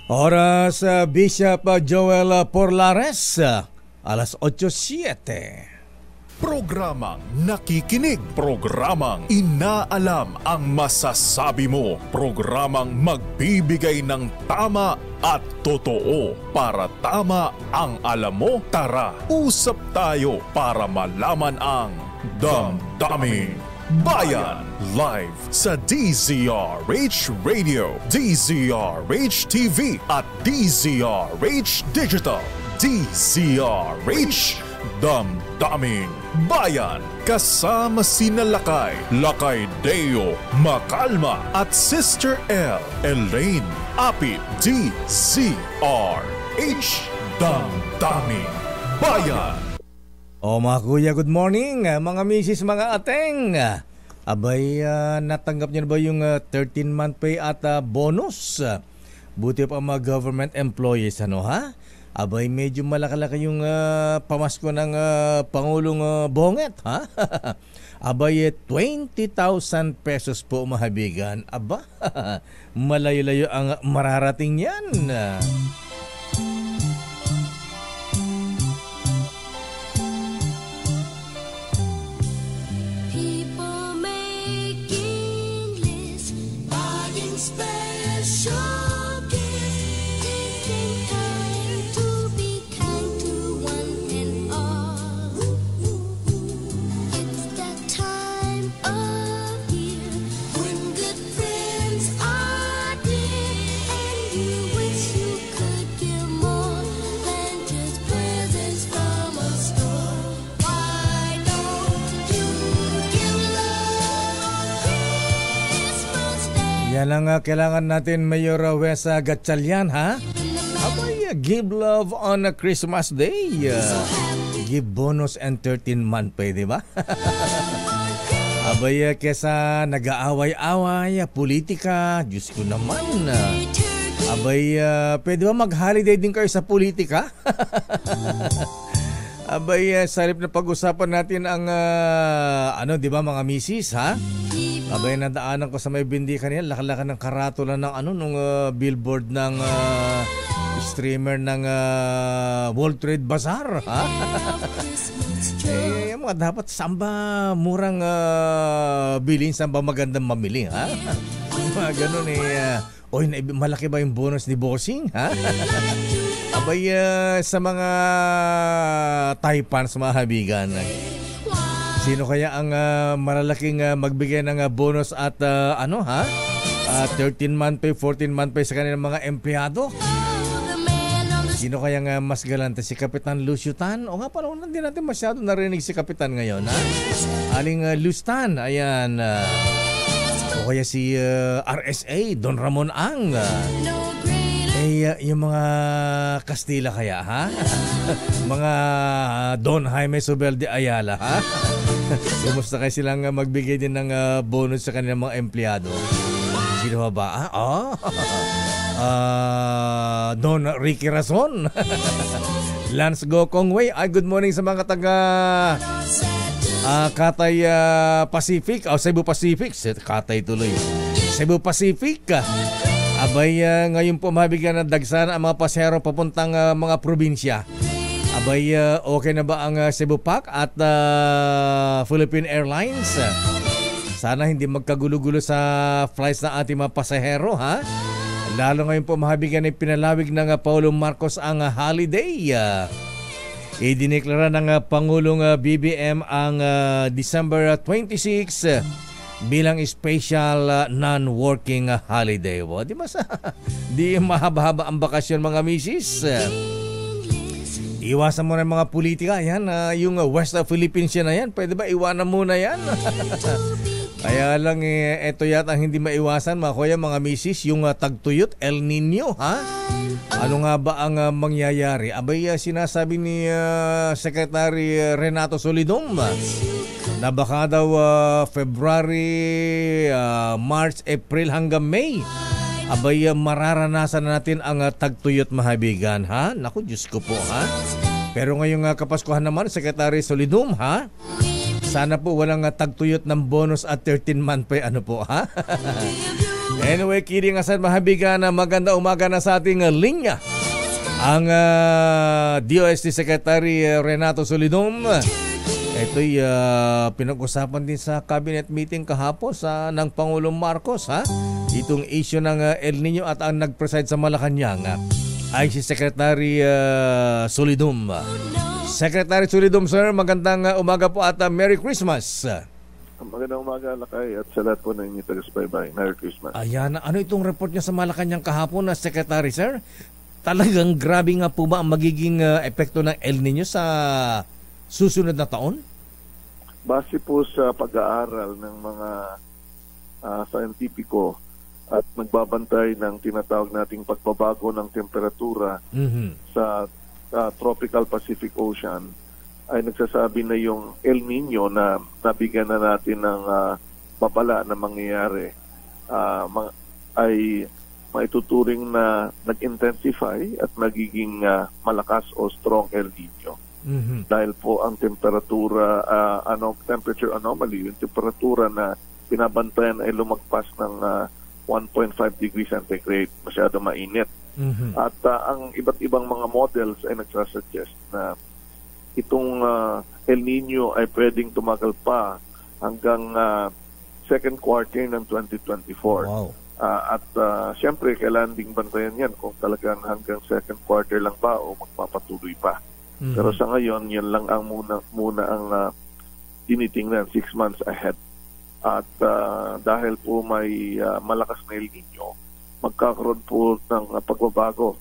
Oras Bishop Joel Porlares, alas 8:07. Programang nakikinig, programang inaalam ang masasabi mo, programang magbibigay ng tama at totoo. Para tama ang alam mo, tara, usap tayo para malaman ang Damdaming Bayan. Live sa DZRH Radio, DZRH TV at DZRH Digital. DZRH Damdaming Bayan. Kasama sina Lakay Deo Macalma at Sister L Elaine Apit. DZRH Damdaming Bayan. O mga kuya, good morning. Mga misis, mga ateng. Abay, natanggap niyo na ba yung 13-month pay at bonus? Buti pa mga government employees, ano ha? Abay, medyo malaki-laki yung pamasko ng Pangulong Bonget, ha? Abay, 20,000 pesos po, mahabigan. Aba, malayo-layo ang mararating yan. Yan ang kailangan natin, Mayor Wesa Gatchalian, ha? Abay, give love on a Christmas Day. Give bonus and 13-month pay, di ba? Abay, kesa nag-aaway-away, politika, Diyos ko naman. Abay, pwede ba mag-holiday din kayo sa politika? Abay, sarip na pag-usapan natin ang, di ba mga misis, ha? Abay, nadaanan ko sa may bindi kanina, laki-laki ng karatula ng nung billboard ng streamer ng World Trade Bazaar, ha? Mga dapat samba murang bilhin, samba magandang mamili, ha? Mga ganun oy, malaki ba yung bonus ni Bossing, ha? Abay, sa mga Taipans, mga habigan, sino kaya ang malalaking magbigay ng bonus at 13-month pay, 14-month pay sa kanilang mga empleyado? Sino kaya mas galante? Si Kapitan Lucio Tan? O nga pala, hindi natin masyado narinig si Kapitan ngayon, ha? Aling Luz Tan, ayan. O kaya si RSA, Don Ramon Ang. Yung mga Kastila kaya, ha? Mga Don Jaime Sobel de Ayala, ha? Kumusta kayo silang magbigay din ng bonus sa kanilang mga empleyado? Sino ba? Don Ricky Razon. Lance Go Kongwei. Good morning sa mga taga Katay Pacific. Cebu Pacific. Katay tuloy. Cebu Pacific. Abay, ngayon po mabigan ng dagsan ang mga pasahero papuntang mga probinsya. Abay, okay na ba ang Cebu Pac at Philippine Airlines? Sana hindi magkagulo-gulo sa flights ng ating mga pasahero, ha? Lalo ngayon po mabigan ay pinalawig ng Paulo Marcos ang holiday. Idineklara ng Pangulong BBM ang December 26 bilang special non-working holiday. Di mahaba-haba ang bakasyon, mga misis. Iwasan mo na mga politika. Yan, yung West Philippines na yan. Pwede ba iwanan muna yan? Kaya lang, eto yata ang hindi maiwasan, mga kuya, mga misis, yung tagtuyot, El Nino, ha? Ano nga ba ang mangyayari? Abay, sinasabi ni Secretary Renato Solidum na baka daw February, March, April hanggang May, abay, mararanasan natin ang tagtuyot, mahabigan, ha? Naku, Diyos ko po, ha? Pero ngayong Kapaskuhan naman, Secretary Solidum, ha? Sana po walang tagtuyot ng bonus at 13-month pay, ano po, ha? Anyway, kiring asan mahabigan na maganda umaga na sa ating linya. Ang DOST Secretary Renato Solidum. Ito'y pinag-usapan din sa cabinet meeting kahapon ng Pangulong Marcos. Itong issue ng El Nino at ang nag-preside sa Malacanang ay si Secretary Solidum. Secretary Solidum, sir, magandang umaga po at Merry Christmas. Magandang umaga, Lakay, at sa lahat po ng inyong taga-subaybay. Merry Christmas. Ayan, ano itong report niya sa Malacanang kahapon na Secretary, sir? Talagang grabe nga po ba ang magiging epekto ng El Nino sa susunod na taon? Base po sa pag-aaral ng mga scientifico at nagbabantay ng tinatawag nating pagbabago ng temperatura sa tropical Pacific Ocean, ay nagsasabi na yung El Nino na nabigyan na natin ng babala na mangyayari ay maituturing na nag-intensify at magiging malakas o strong El Nino. Dahil po ang temperatura, temperature anomaly, yung temperatura na binabantayan ay lumagpas ng 1.5 degrees centigrade, masyado mainit. At ang iba't ibang mga models ay nagsasuggest na itong El Nino ay pwedeng tumagal pa hanggang second quarter ng 2024. Wow. At siyempre, kailangan ding bantayan yan kung talagang hanggang second quarter lang ba o magpapatuloy pa. Pero sa ngayon, yan lang ang muna ang tinitingnan 6 months ahead. At dahil po may malakas na El Nino, magkakaroon po ng pagbabago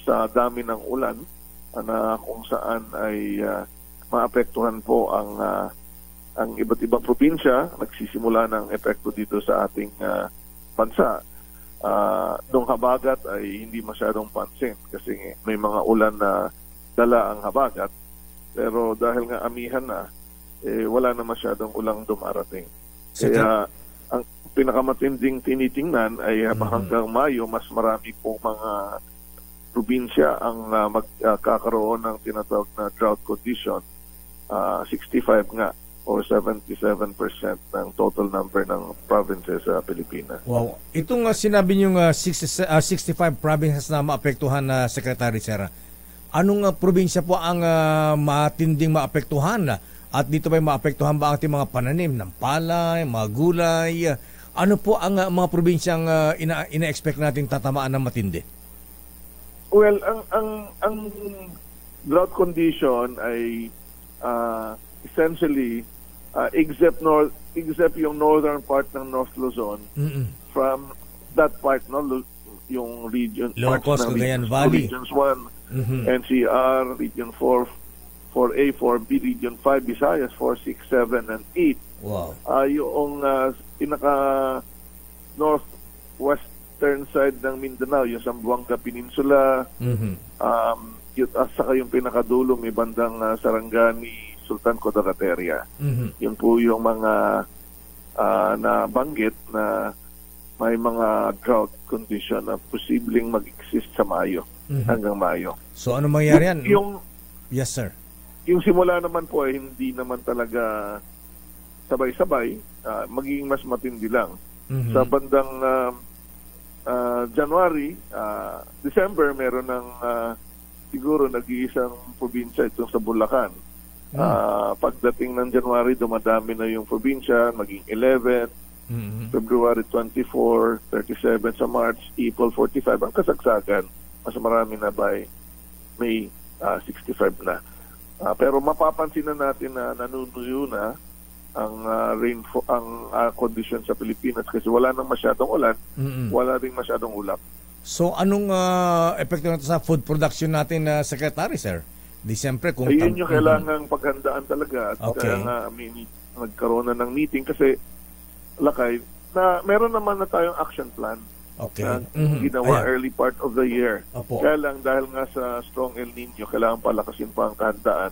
sa dami ng ulan na kung saan ay maapektuhan po ang iba't ibang probinsya. Nagsisimula ng epekto dito sa ating bansa. Nung habagat ay hindi masyadong pansin kasi may mga ulan na dala ang habagat, pero dahil nga amihan na, wala na masyadong ulang dumarating. Kaya ang pinakamatinding tinitingnan ay hanggang Mayo, mas marami pong mga probinsya ang magkakaroon ng tinatawag na drought condition. 65 nga or 77% ng total number ng provinces sa Pilipinas. Wow. Itong sinabi niyong 65 provinces na maapektuhan na Secretary Sera, anong probinsya po ang matinding maapektuhan? At dito ba maapektuhan ba ang ating mga pananim ng palay, mga gulay? Ano po ang mga probinsyang ina-expect natin tatamaan ng matindi? Well, ang drought condition ay essentially except yung northern part ng North Luzon, from that part, yung region Ilocos, Cagayan Valley, regions 1, NCR, region 4, 4A, 4B, region 5, Visayas, 4, 6, 7, and 8. Wow. Yung pinaka northwestern side ng Mindanao, yung Zamboanga Peninsula, at saka yung pinakadulo, may bandang Sarangani, Sultan Kudarat area. Yun po yung mga nabanggit na may mga drought condition na posibleng mag-exist sa Mayo, hanggang Mayo. So ano mangyari yan? Yes, sir. Yung simula naman po ay hindi naman talaga sabay-sabay, magiging mas matindi lang. Sa bandang January, December, meron ng siguro nag-iisang probinsya itong sa Bulacan. Pagdating ng January, dumadami na yung probinsya, maging 11, February 24, 37 sa March, April 45. Ang kasagsagan, mas marami na by May 65 na. Pero mapapansin na natin na nanunuyo na ang rainfall, ang condition sa Pilipinas kasi wala nang masyadong ulan, wala ring masyadong ulap. So anong epekto nito sa food production natin, Secretary, sir? Di siyempre kung ayun yung kailangang paghandaan talaga at kaya nga nagkaroon na ng meeting kasi Lakay na meron naman na tayong action plan na ginawa early part of the year. Kaya lang dahil nga sa strong El Nino, kailangan palakasin pa ang kahandaan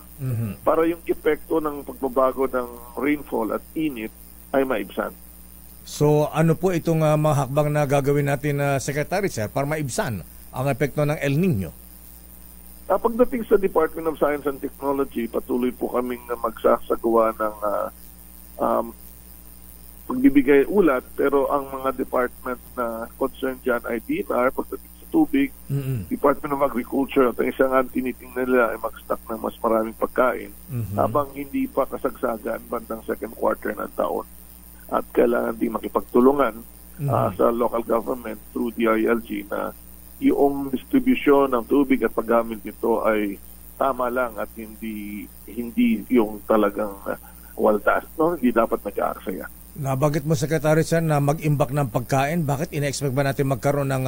para yung epekto ng pagbabago ng rainfall at init ay maibsan. So ano po itong mga hakbang na gagawin natin, Secretary, sir, para maibsan ang epekto ng El Nino? Pagdating sa Department of Science and Technology, patuloy po kaming magsasagawa ng magbibigay ulat, pero ang mga department na concerned dyan ay DNR, pagdating sa tubig, Department of Agriculture, at ang isang tinitingnan nila ay mag-stock ng mas maraming pagkain habang hindi pa kasagsagan bandang second quarter ng taon. At kailangan din makipagtulungan sa local government through DILG na yung distribution ng tubig at paggamit nito ay tama lang at hindi yung talagang waldas, no? Hindi dapat nag-aaksaya. Nabanggit mo, Secretary Sir, na mag-imbak ng pagkain. Bakit ina-expect ba natin magkaroon ng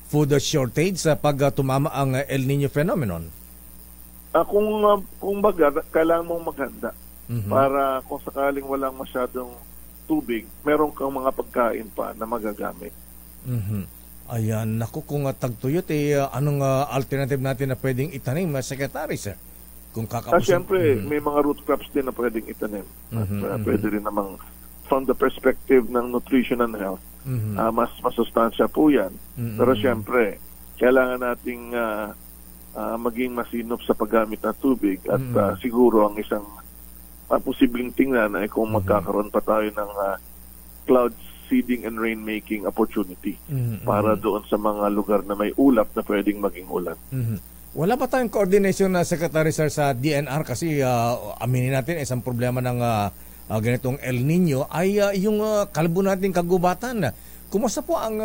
food shortage sa pag tumama ang El Nino phenomenon? Kung baga, kailangan mong maghanda para kung sakaling walang masyadong tubig, meron kang mga pagkain pa na magagamit. Ayan, naku, kung tagtuyot, anong alternative natin na pwedeng itanim, Secretary Sir? Kung siyempre, may mga root crops din na pwedeng itanim. Pwede rin namang from the perspective ng nutrition and health, mas masustansya po yan. Pero siyempre, kailangan nating maging masinop sa paggamit ng tubig at siguro ang isang posibleng tingnan ay kung magkakaroon pa tayo ng cloud seeding and rainmaking opportunity para doon sa mga lugar na may ulap na pwedeng maging ulan. Wala pa tayong coordination na Secretary Sir sa DNR kasi aminin natin isang problema ng ganitong El Nino ay yung kalbo nating kagubatan. Kumusta po ang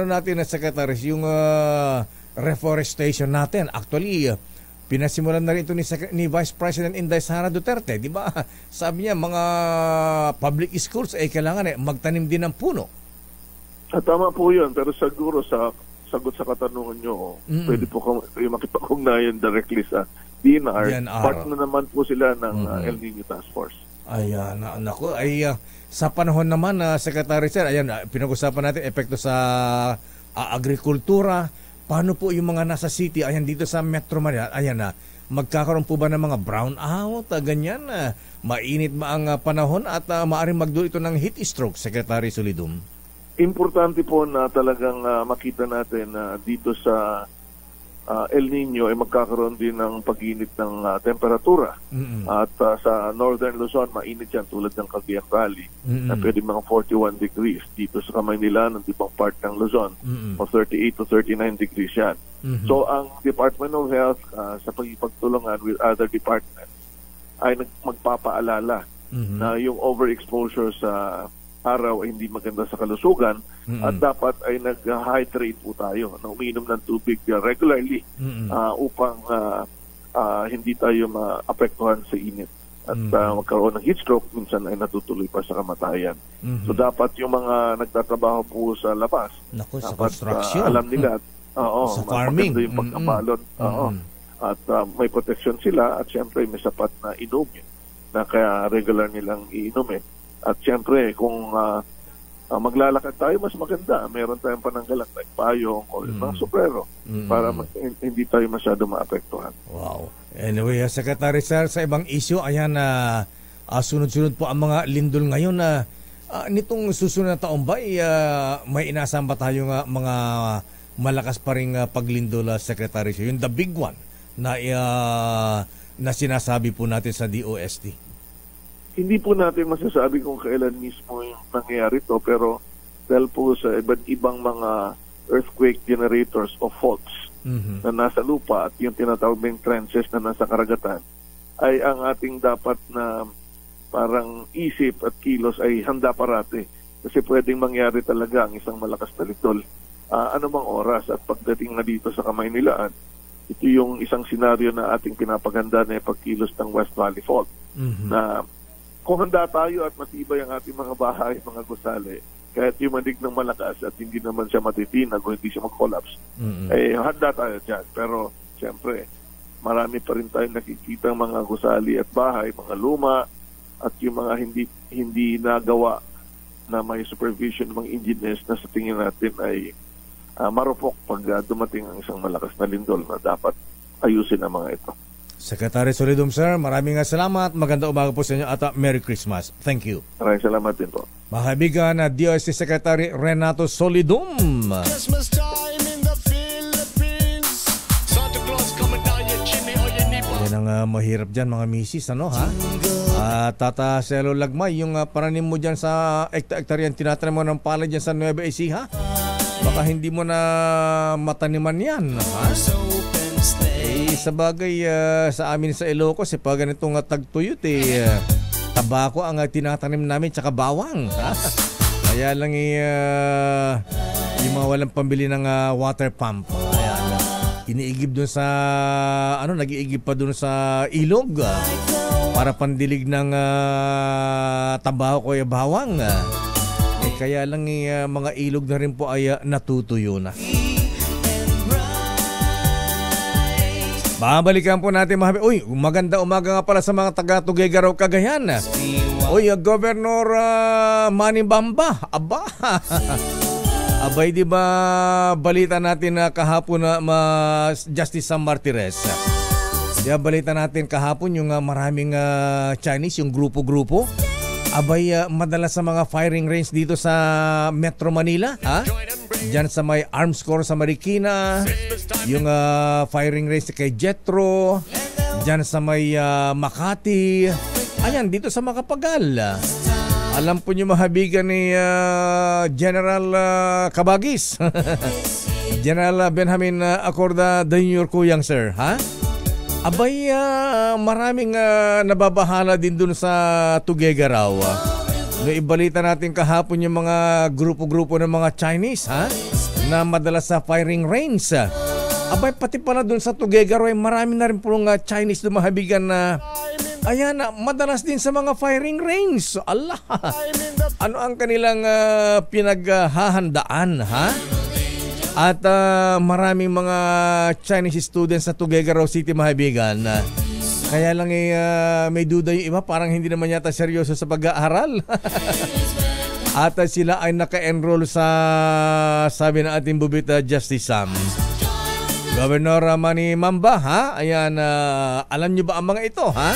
natin na Secretary, yung reforestation natin? Actually, pinasimulan na rin ito ni Vice President Inday Sara Duterte, di ba? Sabi niya, mga public schools ay kailangan magtanim din ng puno. Tama po yun, pero siguro sa sagot sa katanungan nyo, pwede po kayo makipag-ugnayan directly sa DNR. Part na naman po sila ng El Nino Task Force. Ayan, naku, sa panahon naman, Secretary Sir, ayan, pinag-usapan natin epekto sa agrikultura. Paano po yung mga nasa city, ayan, dito sa Metro Manila, ayan magkakaroon po ba ng mga brownout, ganyan, mainit ba ang panahon at maaaring magdulot ito ng heat stroke, Secretary Solidum? Importante po na talagang makita natin na dito sa El Nino ay magkakaroon din ng pag-init ng temperatura. At sa Northern Luzon, mainit yan tulad ng Cagayan Valley na pwede mga 41 degrees. Dito sa Kamaynila, ng ibang part ng Luzon, o 38 to 39 degrees yan. So ang Department of Health sa pagtulungan with other departments ay magpapaalala na yung overexposure sa araw ay hindi maganda sa kalusugan at dapat ay nag-hydrate po tayo, na umiinom ng tubig regularly upang hindi tayo maapektuhan sa init at magkaroon ng heat stroke, minsan ay natutuloy pa sa kamatayan. So dapat yung mga nagtatrabaho po sa labas, sa dapat construction, alam nila sa farming, yung pagkabalot at may protection sila at syempre may sapat na inumin na kaya regular nilang iinumin. At siyempre, kung maglalakad tayo, mas maganda. Meron tayong pananggalang like payong o mga soprero para hindi tayo masyado maapektuhan. Wow. Anyway, Secretary Sir, sa ibang issue, ayan sunod-sunod po ang mga lindol ngayon na nitong susunod na taon ba, may inaasahan ba tayong mga malakas pa rin paglindol, Secretary Sir? Yung the big one na sinasabi po natin sa DOST. Hindi po natin masasabi kung kailan mismo yung nangyayari to, pero dahil po sa iba't ibang mga earthquake generators o faults na nasa lupa at yung tinatawag ng trenches na nasa karagatan, ay ang ating dapat na parang isip at kilos ay handa parati. Kasi pwedeng mangyari talaga ang isang malakas na lindol anumang oras. At pagdating na dito sa Kamaynilaan, ito yung isang senaryo na ating pinapaganda na pagkilos ng West Valley Fault na kung handa tayo at matibay ang ating mga bahay, mga gusali, kahit yumanig ng malakas at hindi naman siya matitinag o hindi siya mag-collapse, handa tayo dyan. Pero, siyempre, marami pa rin tayong nakikita mga gusali at bahay, mga luma, at yung mga hindi nagawa na may supervision ng mga engineers na sa tingin natin ay marupok pag dumating ang isang malakas na lindol na dapat ayusin ang mga ito. Secretary Solidum, sir, maraming salamat. Magandang umaga po sa inyo at Merry Christmas. Thank you. Maraming salamat din po. Mga kaibigan, DOST Secretary Renato Solidum. Christmas time in the Philippines. Santa Claus coming down your chimney or your neighbor. Yan ang mahirap dyan mga misis, ano ha? Tata Selo Lagmay, yung paranim mo dyan sa ektar-ektar yan, tinatanim mo ng palay dyan sa Nueva Ecija. Baka hindi mo na mataniman yan, ha? Sa bagay, sa amin sa Ilocos, pag ganitong tagtuyot, tabako ang tinatanim namin, tsaka bawang, ha? Kaya lang yung mga walang pambili ng water pump. Ayan. Iniigib dun sa nag-iigib pa dun sa ilog para pandilig ng tabako o bawang. Kaya lang mga ilog na rin po ay natutuyo na. Babalikan po natin maganda umaga nga pala sa mga taga-Tuguegarao, Cagayan. Governor Manny Bamba. Aba. Abay, di ba balita natin na kahapon na Justice Sam Martires. Di ba balita natin kahapon yung maraming Chinese, yung grupo-grupo. Abay, madalas sa mga firing range dito sa Metro Manila, ha? Diyan sa may arms corps sa Marikina, yung firing range kay Jetro, diyan sa may Makati, ayan, dito sa Makapagal. Alam po niyo mahabigan ni General Cabagis, General Benjamin Acorda Jr. Kuyang, sir, ha? Abay, maraming nababahala din dun sa Tuguegarao. Ibalita natin kahapon yung mga grupo-grupo ng mga Chinese, ha? Na madalas sa firing range. Abay, pati pala dun sa Tuguegarao, marami na rin pong Chinese lumahabigan na madalas din sa mga firing range. Allah! Ano ang kanilang pinaghahandaan, ha? At maraming mga Chinese students sa Tuguegarao City mahabigan. Kaya lang may duda yung iba, parang hindi naman yata seryoso sa pag-aaral. At sila ay naka-enroll sa, sabi na ating bubita, Justice Sam. Governor Manny Mamba, ha? Ayan, alam nyo ba ang mga ito, ha?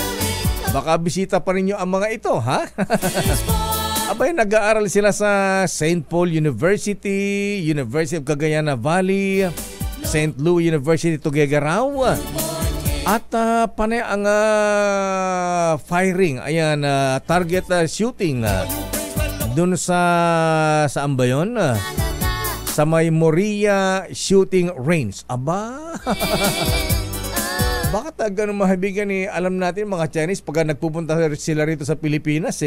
Baka bisita pa rin nyo ang mga ito, ha? Abay, nag-aaral sila sa St. Paul University, University of Cagayan Valley, St. Louis University, Tuguegarao. At panay ang firing, ayan, target shooting dun sa saan ba yun? Sa may Moria Shooting Range. Aba! Bakit ganun mahabigan alam natin mga Chinese pag nagpupunta sila rito sa Pilipinas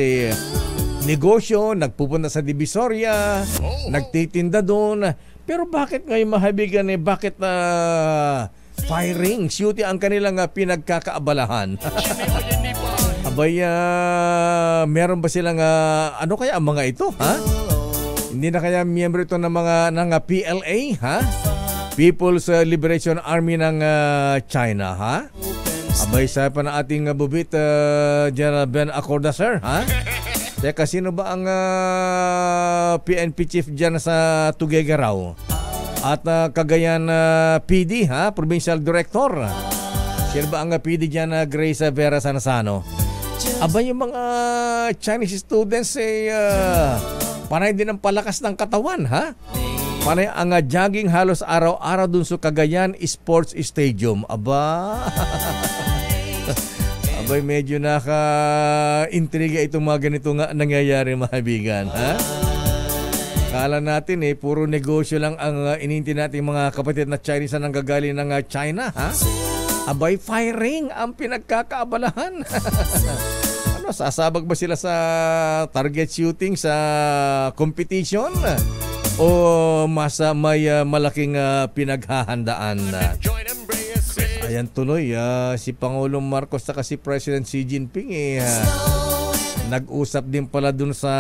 negosyo, nagpupunta sa Divisoria, nagtitinda doon. Pero bakit ngayon mahabigan bakit firing, shooting ang kanilang pinagkakaabalahan? Abay, meron ba silang ano kaya ang mga ito, ha? Hindi na kaya miyembro ito ng PLA, ha? People's Liberation Army ng China, ha? Abay, sa pa na ating bubit, General Ben Acorda, sir, ha? Teka, sino ba ang PNP chief dyan sa Tuguegarao? At Cagayan PD, ha? Provincial Director. Sino ba ang PD dyan, Grace Vera Sanasano? Aba, yung mga Chinese students panay din ang palakas ng katawan, ha? Panay ang jogging halos araw-araw dun sa Cagayan Sports Stadium. Aba. Abay, medyo naka-intriga itong mga ganito nga nangyayari, mahabigan, ha? Kala natin puro negosyo lang ang ininti natin mga kapatid na Chinese na nanggagaling ng China, ha? Abay, firing ang pinagkakaabalahan. Ano, sasabag ba sila sa target shooting sa competition? O may malaking pinaghahandaan? Ayan tuloy, si Pangulong Marcos at si President Xi Jinping nag-usap din pala dun sa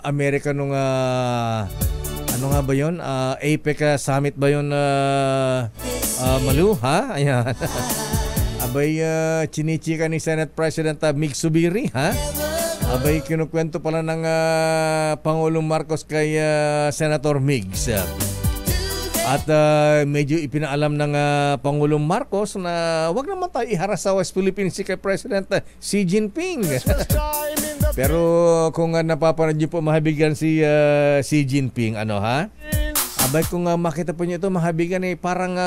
Amerika nung ano nga ba yun? APEC Summit ba yun, Malu, ha? Ayan. Abay, chinichika ni Senate President Mig Subiri, ha? Abay, kinukwento pala ng Pangulong Marcos kay Senator Migs. At medyo ipinaalam ng Pangulong Marcos na wag naman tayo iharas sa West Philippines si kay President Xi Jinping. Pero kung napapanood niyo po mahabigan si Xi Jinping, ano, ha? Abay, kung makita po niyo ito mahabigan parang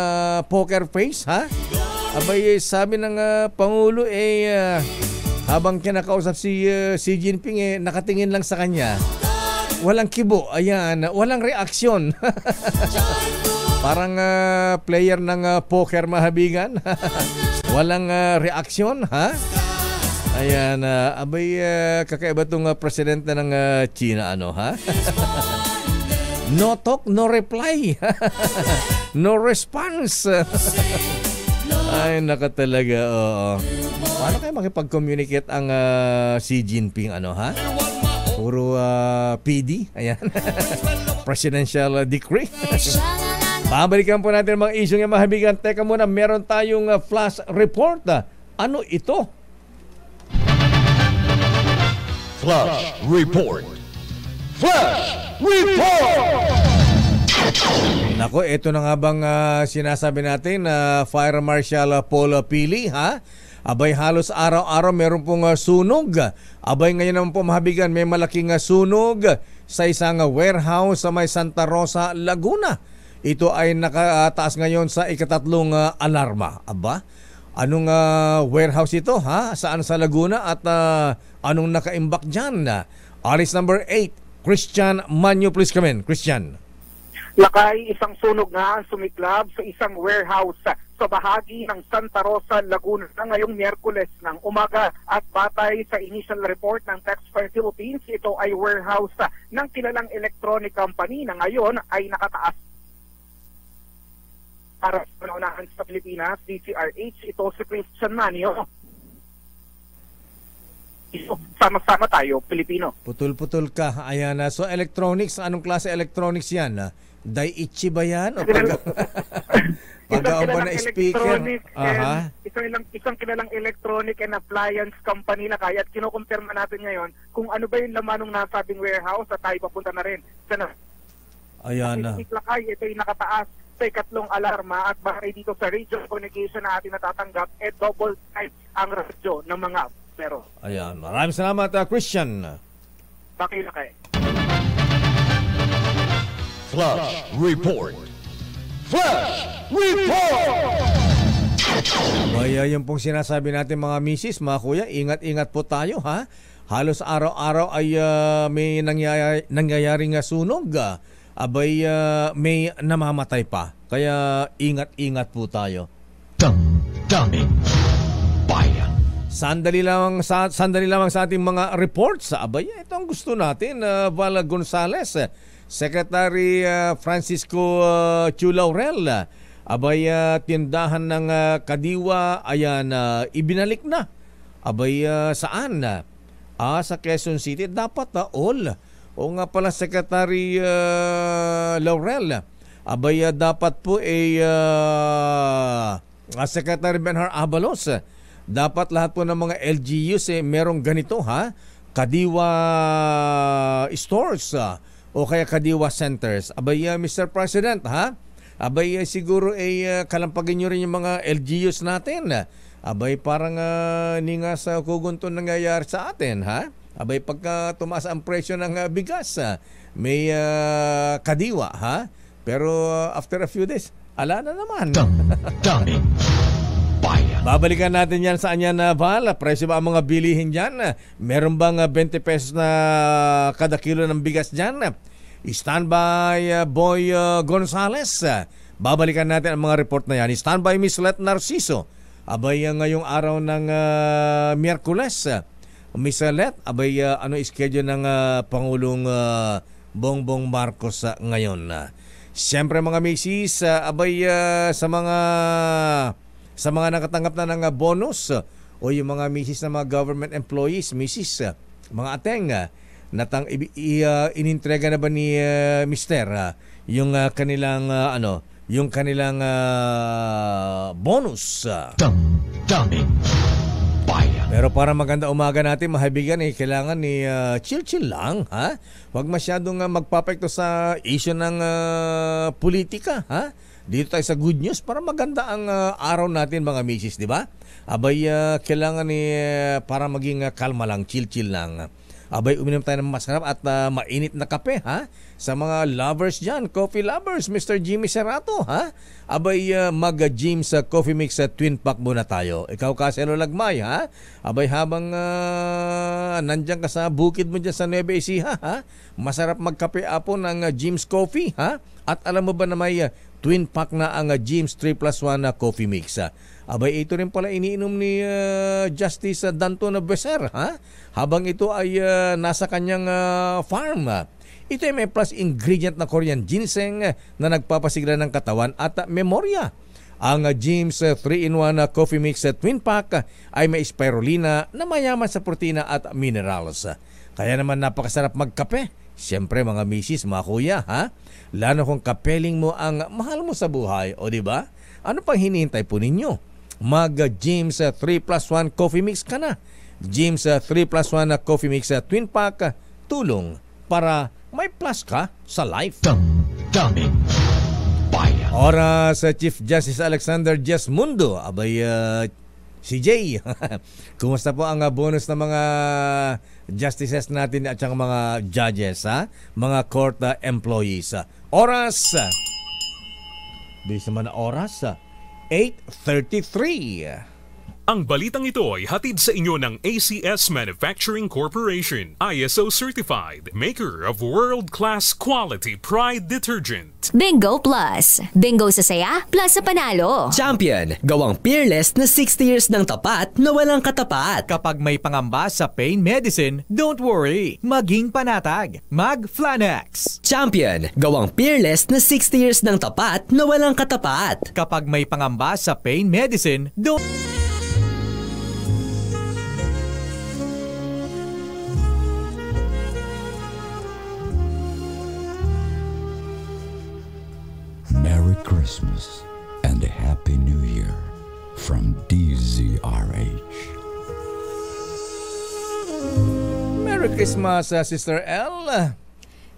poker face, ha? Abay, sabi ng Pangulo habang kinakausap si Xi Jinping nakatingin lang sa kanya. Walang kibo, ayan, walang reaksyon. Parang player ng poker mahabigan. Walang reaksyon, ha? Ayan, abay, kakaiba itong presidente ng China, ano, ha? No talk, no reply. No response. Ay, naka talaga, oo. Paano kayo makipag-communicate ang Xi Jinping, ano, ha? Puro PD, ayan. Presidential decree. Babalikan po natin mga isyong yung mahabigan. Teka muna, meron tayong flash report. Ano ito? Flash Report. Flash Report! Nako, ito na nga bang sinasabi natin na Fire Marshal Paul Pili, ha? Abay, halos araw-araw meron pong sunog. Abay, ngayon naman po mahabigan, may malaking sunog sa isang warehouse sa may Santa Rosa, Laguna. Ito ay nakataas ngayon sa ikatatlong alarma. Aba, anong warehouse ito, ha? Saan sa Laguna at anong nakaimbak dyan? Alice number 8, Christian Manyo, please come in. Christian. Lakay, isang sunog nga ang sumiklab sa isang warehouse sa bahagi ng Santa Rosa, Laguna ngayong Miyerkules ng umaga. At batay sa initial report ng Taxpayer Philippines, ito ay warehouse ng kilalang electronic company na ngayon ay nakataas para sa panaunahan sa Pilipinas, DCRH. Ito si Christian Manio. Sama-sama tayo, Pilipino. Putol-putol ka. Ayan, so electronics, anong klase electronics yan? Daiichi ba yan? O pag-aon ba na speaker? Isang kilalang electronic and appliance company na kaya at kinukumpirma natin ngayon kung ano ba yung laman ng nasabing warehouse at tayo papunta na rin. Ayan na. Ito yung nakataas sa ikatlong alarma at bahari dito sa radio communication na ating natatanggap double type ang radyo ng mga pero. Ayan, maraming salamat Christian. Bakit na kayo? Flash Report. Flash Report! Kaya yung pong sinasabi natin mga misis, mga kuya, ingat-ingat po tayo, ha? Halos araw-araw ay may nangyayaring sunog. Abay, may namamatay pa. Kaya ingat-ingat po tayo. Damdamin Bayan. Sandali lamang sa ating mga reports. Abay, ito ang gusto natin. Val Gonzales, Secretary Francisco Chulaurel. Abay, tindahan ng Kadiwa, ayan, ibinalik na. Abay, saan? Sa Quezon City. Dapat all. O nga pala, Secretary Laurel. Abay, dapat po Secretary Benhar Abalos. Dapat lahat po ng mga LGUs merong ganito, ha? Kadiwa stores o kaya Kadiwa centers. Abay, Mr. President, ha? Abay, siguro kalampagin nyo rin yung mga LGUs natin. Abay, parang ninga sa kugunton nangyayari sa atin, ha? Abay, pagka tumaas ang presyo ng bigas, may Kadiwa, ha? Pero after a few days, ala na naman. Damdamin Bayan. Babalikan natin yan saan yan, Val. Presyo ba ang mga bilihin dyan? Meron bang 20 pesos na kada kilo ng bigas dyan? Standby Boy Gonzales. Babalikan natin ang mga report na yan. Standby Miss Let Narciso. Abay, ngayong araw ng Miyerkules. Miss Let, abay, ano schedule ng Pangulong Bongbong Marcos ngayon? Siyempre mga misis, abay, sa mga nakatanggap na ng bonus o yung mga misis na mga government employees, misis, mga ateng, inintrega na ba ni Mister yung kanilang yung kanilang bonus? Damdamin Bayan. Pero para maganda umaga natin, mahabigan, kailangan ni chill-chill lang, ha? Huwag masyadong magpapekto sa issue ng politika, ha? Dito tayo sa good news para maganda ang araw natin mga misis, di ba? Abay, kailangan para maging kalma lang, chill-chill lang. Abay, uminom tayo ng masarap at mainit na kape, ha? Sa mga lovers dyan, coffee lovers, Mr. Jimmy Serrato, ha? Abay, mag-Jim sa Coffee Mix sa Twin Pack muna tayo. Ikaw, Kaselo Lagmay, ha? Abay, habang nandyan ka sa bukid mo dyan sa Nueva Ecija, ha? Masarap magkape apo ng Jim's Coffee, ha? At alam mo ba na may Twin Pack na ang Jim's 3+1 na Coffee Mix, ha? Abay, ito rin pala iniinom ni Justice Danton Becer, ha? Habang ito ay nasa kanyang farm. Ito ay may plus ingredient na Korean ginseng na nagpapasigla ng katawan at memorya. Ang Jim's 3-in-1 Coffee Mix Twin Pack ay may spirulina na mayaman sa protina at minerals. Kaya naman napakasarap magkape. Siyempre mga misis, mga kuya, ha? Lalo kung kapeling mo ang mahal mo sa buhay, o di ba? Ano pang hinihintay po ninyo? Mag-Jim's 3+1 Coffee Mix ka na. Jim's 3+1 Coffee Mix Twin Pack, tulong para may plus ka sa life. Damdamin Bayan. Oras Chief Justice Alexander Mundo. Abay, si Jay. Kumusta po ang bonus ng mga justices natin at saka mga judges, ha? Mga court employees. Oras. Bilis naman na oras. 8:33. Ang balitang ito ay hatid sa inyo ng ACS Manufacturing Corporation, ISO certified, maker of world-class quality Pride detergent. Bingo Plus. Bingo sa saya, plus sa panalo. Champion, gawang peerless na 60 years ng tapat na walang katapat. Kapag may pangamba sa pain medicine, don't worry. Maging panatag. Mag-Flanax. Champion, gawang peerless na 60 years ng tapat na walang katapat. Kapag may pangamba sa pain medicine, don't... Merry Christmas and a Happy New Year from DZRH. Merry Christmas, Sister L.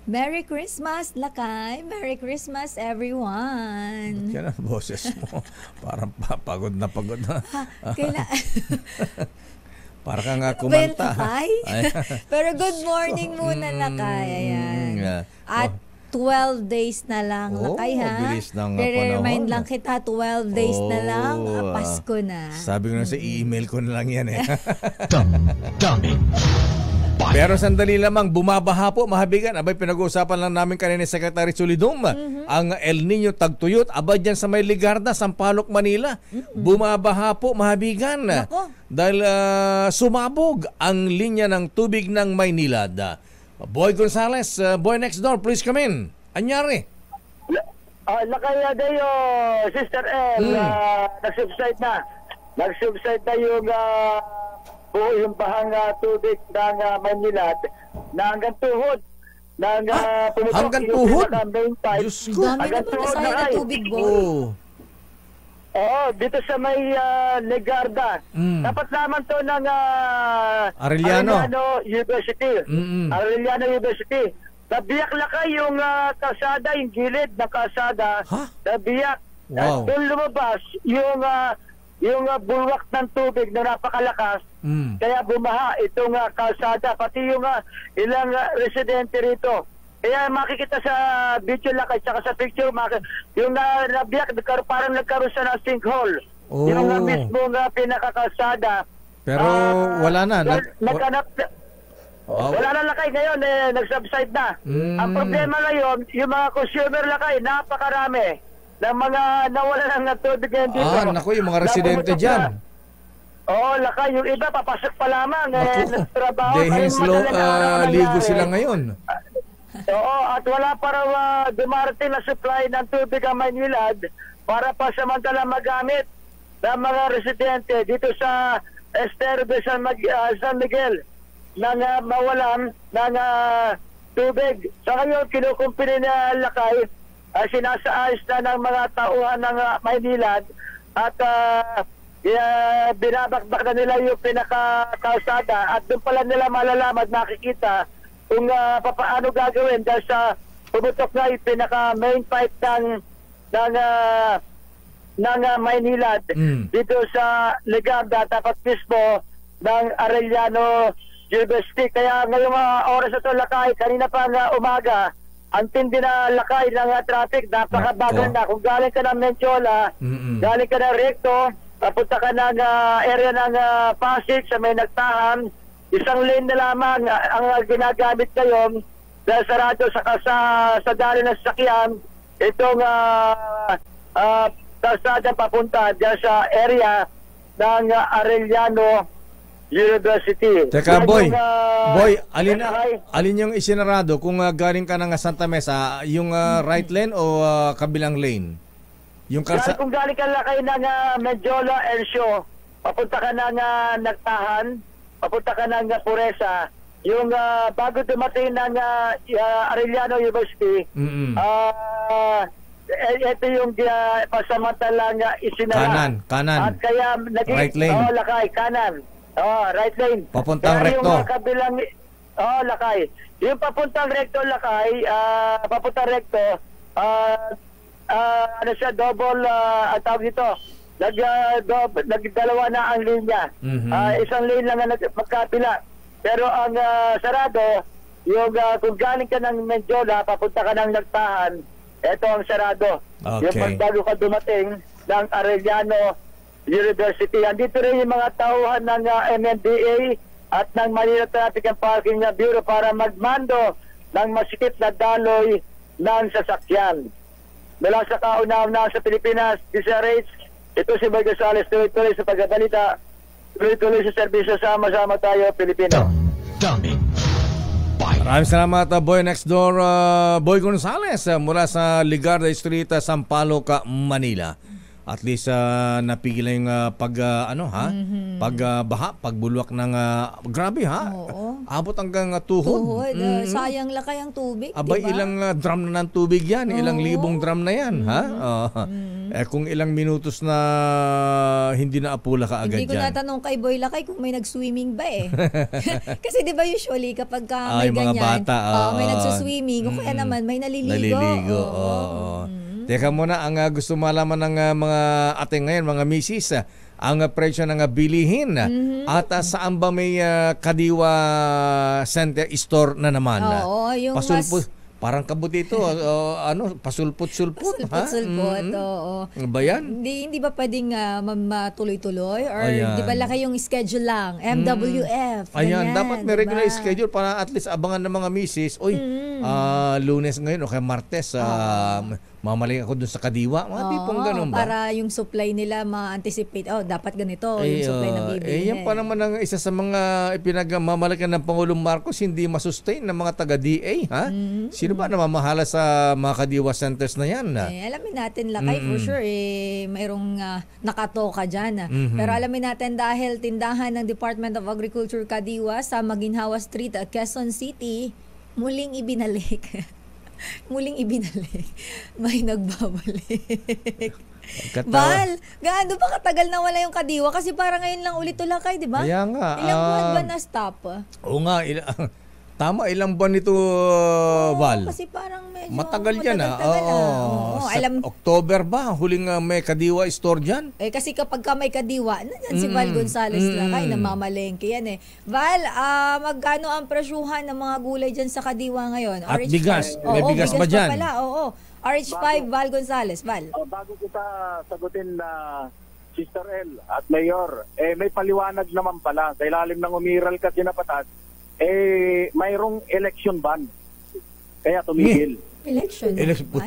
Merry Christmas, Lakay. Merry Christmas, everyone. Yan ang boses mo. Parang pagod na pagod na. Para ka nga kumanta. Pero good morning muna, Lakay. Ayan. At 12 days na lang, Lakay, ha? Mabilis ng panahon. Remind lang kita, 12 days na lang, Pasko na. Sabi ko na sa email ko na lang yan, eh. Damdamin Bayan. Pero sandali lamang, bumabaha po, mahabigan. Abay, pinag-uusapan lang namin kanina ni Secretary Solidum. Ang El Nino tagtuyot, abay dyan sa may Ligarda, Sampaloc, Manila. Bumabaha po, mahabigan. Dahil sumabog ang linya ng tubig ng Maynilad. Boy Gonzales, Boy Next Door, please come in. Anyari? Lakaya dayo, Sister M, nag-subside na. Nag-subside na yung buo yung bahang tubig ng Manila na hanggang tuhod. Hanggang tuhod? Diyos ko. Dami na ba nasaya na tubig, Boy? Oo, dito sa may Legarda. Dapat naman to ng Arellano University. Arellano University. Nabiyak lakay yung kalsada, yung gilid na kalsada. Nabiyak. Wow. Doon lumabas yung bulwak ng tubig na napakalakas. Kaya bumaha itong kalsada. Pati yung ilang residente rito. Kaya makikita sa video lakay tsaka sa picture, yung nabiyak, parang nagkaroon siya ng sinkhole. Yung mismo pinakakalsada. Pero wala na. Wala na lakay ngayon, nag-subside na. Ang problema ngayon, yung mga consumer lakay, napakarami ng mga nawala ng tubig ngayon dito. Naku, yung mga residente dyan. Oo, lakay. Yung iba, papasok pa lamang. Nagtrabaho. Dahil slow, ligo sila ngayon. Oo, at wala para dumarating na supply ng tubig ang Maynilad para pa samantala magamit ng mga residente dito sa Estero de San Miguel nang mawalan ng tubig. Sa ngayon, kinukumpiri na lakay, sinasaayos na ng mga tauhan ng Maynilad at binabakbak na nila yung pinakakalsada at doon pala nila malalaman, makikita kung paano gagawin dahil sa pumutok na yung pinaka-main pipe ng Maynilad dito sa Legarda, tapat mismo ng Arellano University. Kaya ngayong oras na ito, lakay, kanina pa umaga, ang tindi na lakay ng traffic, napakabagal na. Kung galing ka ng Mendiola, galing ka ng Recto, papunta ka ng area ng Pasig sa may nagtahan, isang lane na lamang ang ginagamit ngayon dahil sarado sa dali ng sasakyan, itong kalsada papunta dyan sa area ng Arellano University. Teka, Boy, alin yung isinarado kung galing ka ng Santa Mesa, yung right lane o kabilang lane? Yung kung galing ka lakay ng Mendiola Ercio, papunta ka ng Nagtahan, papunta ka ng Puresa, yung bago dumating ng Arellano University, ito yung pasamantalang isinara. Kanan. At kaya naging, right lane. Lakay, kanan. Right lane. Papuntang Recto. Yung kabilang, lakay. Yung papuntang Recto, lakay, papuntang Recto, ano siya, double, ang tawag dito, nagdalawa na ang linya. Isang lane lang na magkapila. Pero ang sarado, yung kung galing ka ng Mendiola, papunta ka ng Nagtahan, ito ang sarado. Okay. Yung bago ka dumating ng Arellano University. Andito rin yung mga tauhan ng MMDA at ng Manila Traffic and Parking Bureau para magmando ng masikip na daloy ng sasakyan. Mula sa kauna-una sa Pilipinas, DCRH, ito si Boy Gonzales, tuloy-tuloy sa pagkabalita, tuloy-tuloy sa serbisyo, sama-sama tayo, Pilipino. Maraming salamat, Boy Next Door, Boy Gonzales, mula sa Ligarda Street, Sampaloc, Manila. At least napigil na yung pagbaha, pagbulwak ng grabe ha. Oo. Abot hanggang tuhod. Sayang lakay ang tubig, abay, diba? ilang drum na ng tubig yan, ilang libong drum na yan, ha? Kung ilang minutos na hindi na apula ka agad Hindi ko natanong kay Boy Lakay kung may nag-swimming ba eh. Kasi di ba usually kapag may ganyan, mga bata, may nagsuswimming, o kaya naman may naliligo. Teka muna, ang gusto malaman ng mga ating ngayon, mga misis, ang presyo ng bilihin at saan ba may Kadiwa Center Store na naman? Oo, yung parang kabuti ito, pasulpot-sulpot. Pasulpot, oo. Ba yan? Hindi ba pwedeng matuloy-tuloy? Or di ba laki yung schedule lang? MWF. Ayan, dapat may regular schedule para at least abangan ng mga misis. Lunes ngayon o kaya Martes, mamaling ako dun sa Kadiwa. Mga tipong ganun ba? Para yung supply nila ma-anticipate. Dapat ganito yung supply na bibili. Yan pa naman ang isa sa mga ipinagmamalakan ng Pangulong Marcos, hindi masustain ng mga taga-DA. Ha? Sino ba namamahala sa mga Kadiwa centers na yan? Alamin natin, Lakay, for sure, mayroong nakatoka dyan. Pero alamin natin dahil tindahan ng Department of Agriculture Kadiwa sa Maginhawa Street at Quezon City, muling ibinalik. May nagbabalik. Val, gaano ba katagal na wala yung Kadiwa? Kasi parang ngayon lang ulit Lakay, di ba? Kaya nga. Ilang buwan ba na-stop? Oo nga, tama, ilang buwan ito, Val? Kasi parang medyo matagal yan. October ba? Huling may Kadiwa store dyan? Kasi kapag ka may Kadiwa, nandiyan si Val Gonzales Lakay, namamalengke yan eh. Val, magkano ang presyuhan ng mga gulay dyan sa Kadiwa ngayon? At bigas. May bigas ba dyan? Oo. RH5, Val Gonzales. Val. Bago kita sagutin na Sister L at Mayor, may paliwanag naman pala. Sa ilalim ng umiral kasi na patas, mayroong election ban. Kaya tumigil. Election ban?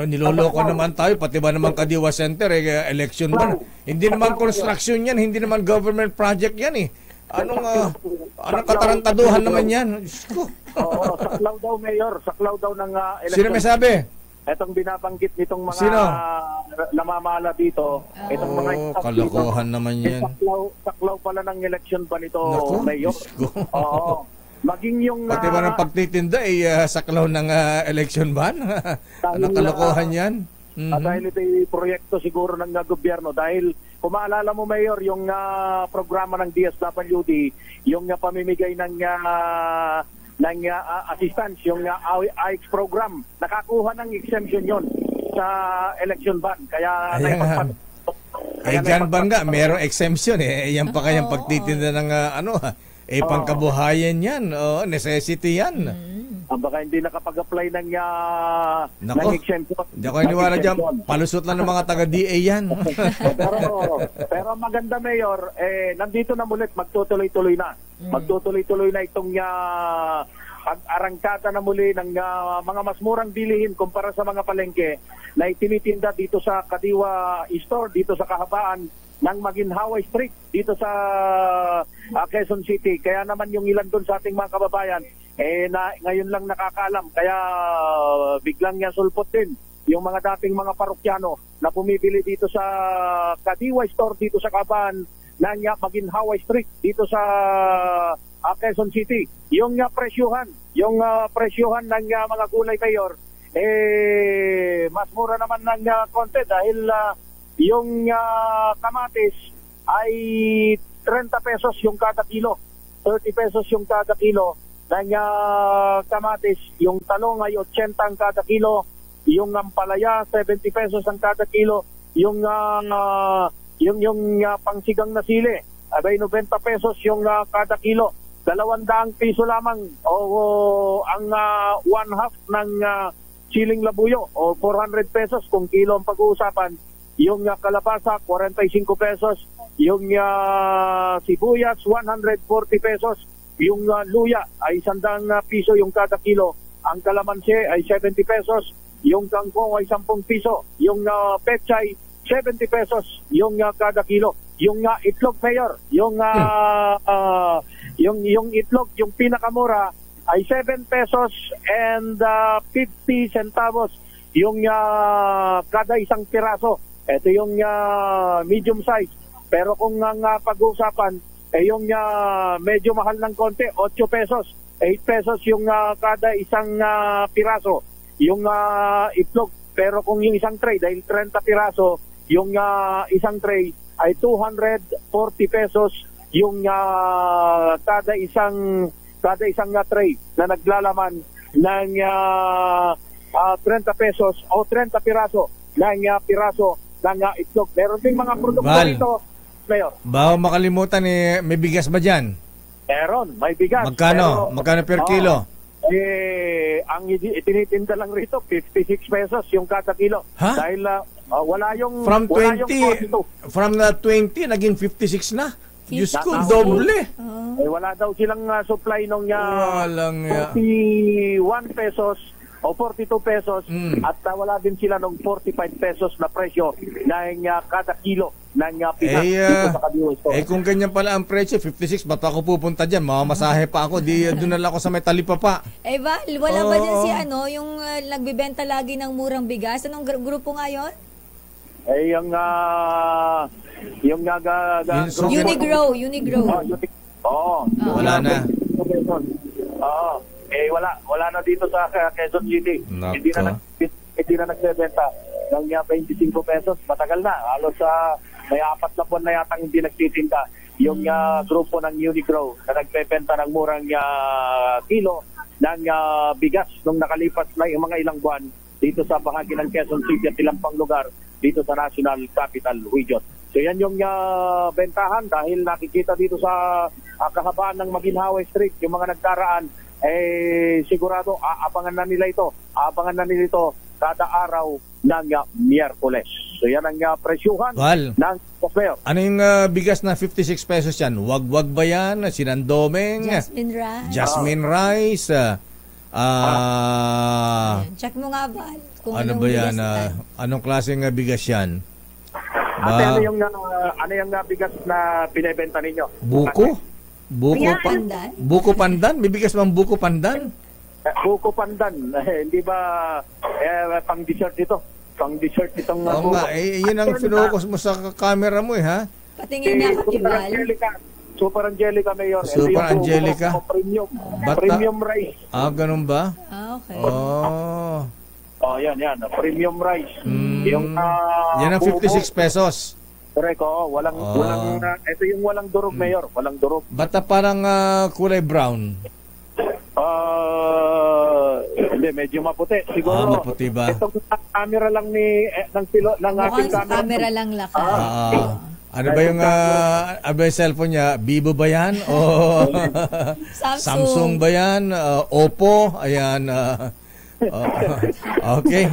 Niloloko naman tayo. Pati ba naman Kadiwa Center, election ban? Hindi naman construction yan. Hindi naman government project yan eh. Anong katarantaduhan naman yan? Oo, saklaw daw, Mayor. Saklaw daw ng election. Sino may sabi? Etong binabanggit nitong mga namamala dito, itong mga kalokohan naman yan. Saklaw pala ng election ba nito, Mayor? Oo. Maging yung pati ba ng pagtitinda saklaw ng election ban? Anong kalokohan yan? Dahil ito ay proyekto siguro ng gobyerno. Dahil kung maalala mo, Mayor, yung programa ng DSWD, yung pamimigay ng assistance, yung AIX program, nakakuha ng exemption yon sa election ban. Kaya dyan ba nga, merong exemption yan pa kayang pagtitinda ng pangkabuhayan yan. Necessity yan. Baka hindi nakapag-apply ng exemption. Hindi ako iniwala dyan. Palusot lang ng mga taga-DA yan. pero maganda, Mayor, nandito na mulit, magtutuloy-tuloy na. Magtutuloy-tuloy na itong pag-arangkada na muli ng mga mas murang bilihin kumpara sa mga palengke na itinitinda dito sa Kadiwa Store, dito sa kahabaan ng Maginhawa Street, dito sa Quezon City. Kaya naman yung ilan doon sa ating mga kababayan, ngayon lang nakakaalam. Kaya biglang sulpot din yung mga dating mga parokyano na bumibili dito sa Kadiwa Store, dito sa kahabaan ng Maginhawa Street, dito sa Quezon City. Yung presyuhan ng mga gulay, Mayor, mas mura naman ng konti dahil yung kamatis ay 30 pesos yung kada kilo, 30 pesos yung kada kilo ng kamatis. Yung talong ay 80 ang kada kilo, yung ampalaya 70 pesos ang kada kilo, yung pangsigang na sili ay 90 pesos yung kada kilo. 200 piso lamang ang one half ng siling labuyo o 400 pesos kung kilo ang pag-uusapan. Yung kalabasa 45 pesos, yung sibuyas 140 pesos, yung luya ay 100 piso yung kada kilo, ang kalamansi ay 70 pesos, yung kangkong ay 10 piso, yung pechay 70 pesos yung kada kilo. Yung itlog, Mayor, yung itlog, yung pinakamura ay 7 pesos and 50 centavos yung kada isang piraso. Ito yung medium size. Pero kung ang pag-uusapan yung medyo mahal ng konti, 8 pesos, 8 pesos yung kada isang piraso yung itlog. Pero kung yung isang tray, dahil 30 piraso yung isang tray, ay 240 pesos yung kada isang tray na naglalaman ng 30 pesos o 30 piraso ng piraso ng itlog. Meron ding mga produkto dito, Mayor. Bago makalimutan, may bigas ba dyan? Meron, may bigas. Magkano? Magkano per kilo? Ang itinitinda lang rito 56 pesos yung kada kilo. Ha? Dahil wala yung from wala 20 yung from 20 naging 56 na. Diyos ko, doble. Wala daw silang supply nung 41 pesos o 42 pesos at wala din sila nung 45 pesos na presyo ng kada kilo ng pinas dito sa Kadiwa Store. Kung ganyan pala ang presyo, 56, ba't ako pupunta dyan? Mamamasahe pa ako, doon na lang ako sa may talipapa. Val, wala ba dyan si yung nagbibenta lagi ng murang bigas? Anong grupo nga yun? Unigrow. Wala na. Wala na dito sa Quezon City. Hindi na nagbebenta ng 25 pesos. Matagal na. Halos may 4 na buwan na yatang hindi nagtitinda yung grupo ng Unigrow na nagbebenta ng murang kilo ng bigas nung nakalipas na yung mga ilang buwan dito sa bahagi ng Quezon City at ilang pang lugar dito sa National Capital Region. So yan yung bentahan dahil nakikita dito sa kahabaan ng Maginhawa Street yung mga nagdaraan, sigurado aabangan na nila ito kada araw ng Miyerkules. So yan ang presyuhan ng Mayor. Ano yung bigas na 56 pesos yan? Wag-wag ba yan? Sinandomeng? Jasmine rice? Check mo nga, Val. Ano ba yan? Anong klaseng bigas yan? Ano yung bigas na binebenta ninyo? Buko? Buko pandan? May bigas bang buko pandan? Buko pandan. Hindi ba pang dessert ito? Pang dessert itong Oo nga, yun ang focus mo sa camera mo ha? Patingin nga kay Val. Super Angelica, Mayor. Super Angelica? Premium rice. Ganun ba? Okay. Yan. Premium rice. Yan ang 56 pesos. Correct, ito yung walang durog, Mayor. Walang durog. Bata parang kulay brown. Hindi, medyo maputi. Siguro. Maputi ba? Itong camera lang ng ating camera. Camera lang laka. Ano ba yung cellphone niya? Vivo ba yan? O Samsung ba yan? Oppo? Ayan. Okay.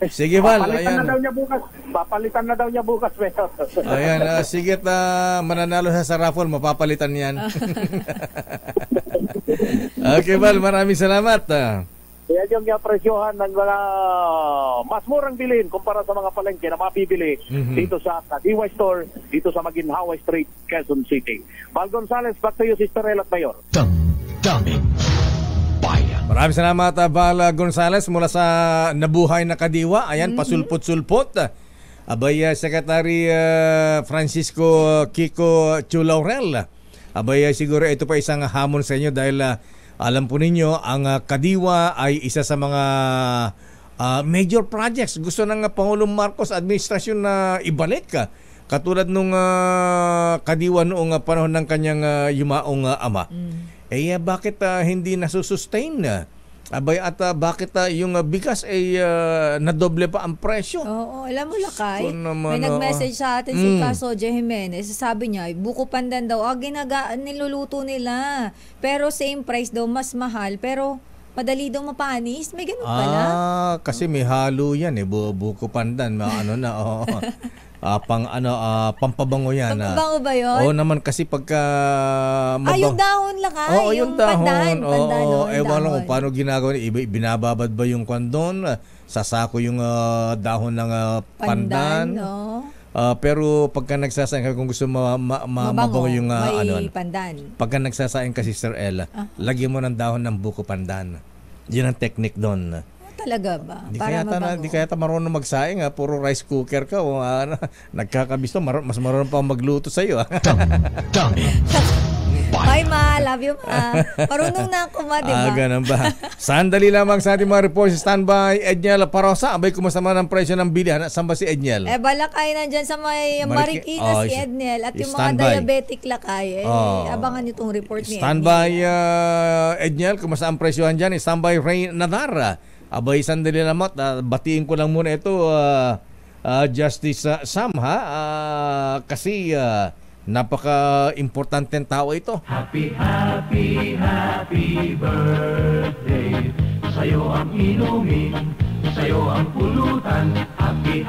Sige, Val. Ayan. Papalitan na daw niya bukas. Ayan. Sige, mananalo sa raffle. Mapapalitan yan. Okay, Val. Maraming salamat. Yan yung presyohan ng mga mas murang bilhin kumpara sa mga palengke na mapibili dito sa Kadiwa Store, dito sa Maginhawa Street, Quezon City. Val Gonzales, back to you, Sister El at Mayor. Damdamin Bayan. Maraming salamat, Val Gonzales, mula sa nabuhay na Kadiwa. Ayan, pasulpot-sulpot. Abay, Secretary Francisco Kiko Chulaurel. Abay, siguro ito pa isang hamon sa inyo dahil alam po ninyo, ang Kadiwa ay isa sa mga major projects. Gusto ng Pangulong Marcos administrasyon na ibalik. Katulad nung Kadiwa noong panahon ng kanyang yumaong ama. Bakit hindi nasusustain? Abay, at bakit yung bigas ay nadoble pa ang presyo? Oo, alam mo Lakay, may nag-message sa atin si Caso J. Jimenez, sabi niya, buko pandan daw, niluluto nila, pero same price daw, mas mahal, pero madali daw mapanis, may ganun pala. Kasi may halo yan buko pandan, pampabango yan. Pampabango ba yun? Oo naman kasi pagka yung dahon lang yung pandan. Ewan lang kung paano ginagawa. Binababad ba yung kondon? Sasako yung dahon ng pandan? Pero pagka nagsasaing, kung gusto mabango yung may pandan. Pagka nagsasaing ka, Sister Ella, lagyan mo ng dahon ng buko pandan. Yun ang technique doon. Talaga ba? Di kaya marunong magsaing, puro rice cooker ka o nagkakabisto, mas marunong pa magluto sa iyo. Bye ma, love you ma. Marunong na ako ma, di ba? Ganun ba? Sandali lamang sa ating mga reports. Standby, Edniel Parosa. Abay, kumusta man ang presyo ng bilihan? Saan ba si Edniel? Balakay nandyan sa may Marikina si Edniel. At yung mga diabetic Lakay, abangan nyo itong report ni Edniel. Standby, Edniel, kumusta ang presyohan dyan? Standby, Rain Nadara. Abay, sandali lamang. Batiin ko lang muna ito, Justice Sam, kasi napaka-importanteng tao ito. Happy birthday. Sa'yo ang inumin, sa'yo ang pulutan. Happy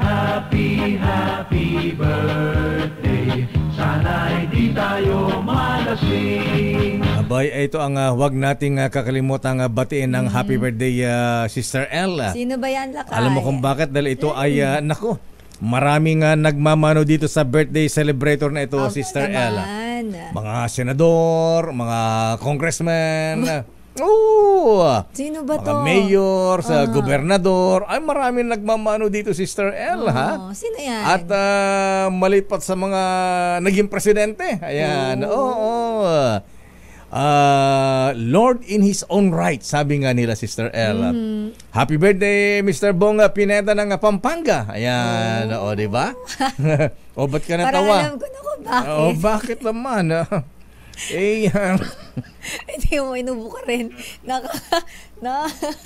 birthday. Sana'y di tayo malasing. Abay, ito ang wag nating kakalimutan batiin ng happy birthday, Sister Ella. Sino ba yan, Lakay? Alam mo kung bakit? Dahil ito ay, maraming nagmamano dito sa birthday celebrator na ito, Sister Ella. Mga senador, mga congressman, sino ba to? Mga mayor, gobernador, ay maraming nagmamano dito, Sister Ella. Sino yan? At malipat sa mga naging presidente. Ayan, Lord in his own right, sabi nga nila, Sister Ella. Happy birthday, Mr. Bong Pineda ng Pampanga. Ayan, di ba? Ba't ka natawa? Parang alam ko na kung bakit. Bakit naman? Hindi mo inubo ka rin.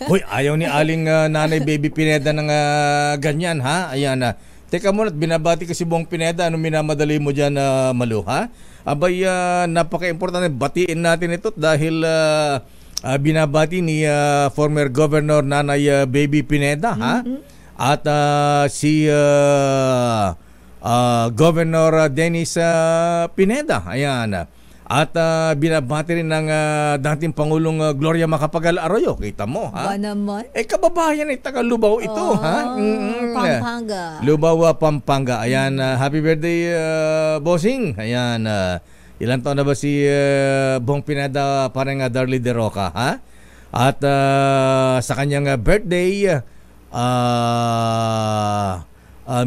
Hoy, ayaw ni Aling Nanay Baby Pineda ng ganyan, ha? Ayan, teka muna, binabati ko si Bong Pineda. Anong minamadali mo dyan, Malu, ha? Abay, napaka-importante. Batiin natin ito dahil binabati ni former Governor Nanay Baby Pineda, ha? At si Governor Dennis Pineda. Ayan. At binabati rin ng dating Pangulong Gloria Macapagal Arroyo. Kita mo, ha? Ba naman? Kababayan ay taga Lubao ito, ha? Pampanga. Lubao, Pampanga. Ayan, happy birthday, bossing. Ayan, ilan taon na ba si Bong Pineda, parang Darly De Roca, ha? At sa kanyang birthday,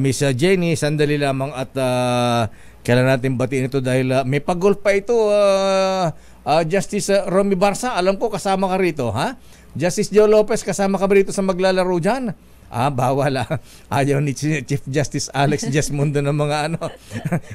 Miss Jenny, sandali lamang at kailan natin batiin ito dahil may pag-golf pa ito, Justice Romy Barsa. Alam ko kasama ka rito, ha? Justice Joe Lopez, kasama ka ba rito sa maglalaro dyan? Bawal. Ayaw ni Chief Justice Alex Jasmundo ng mga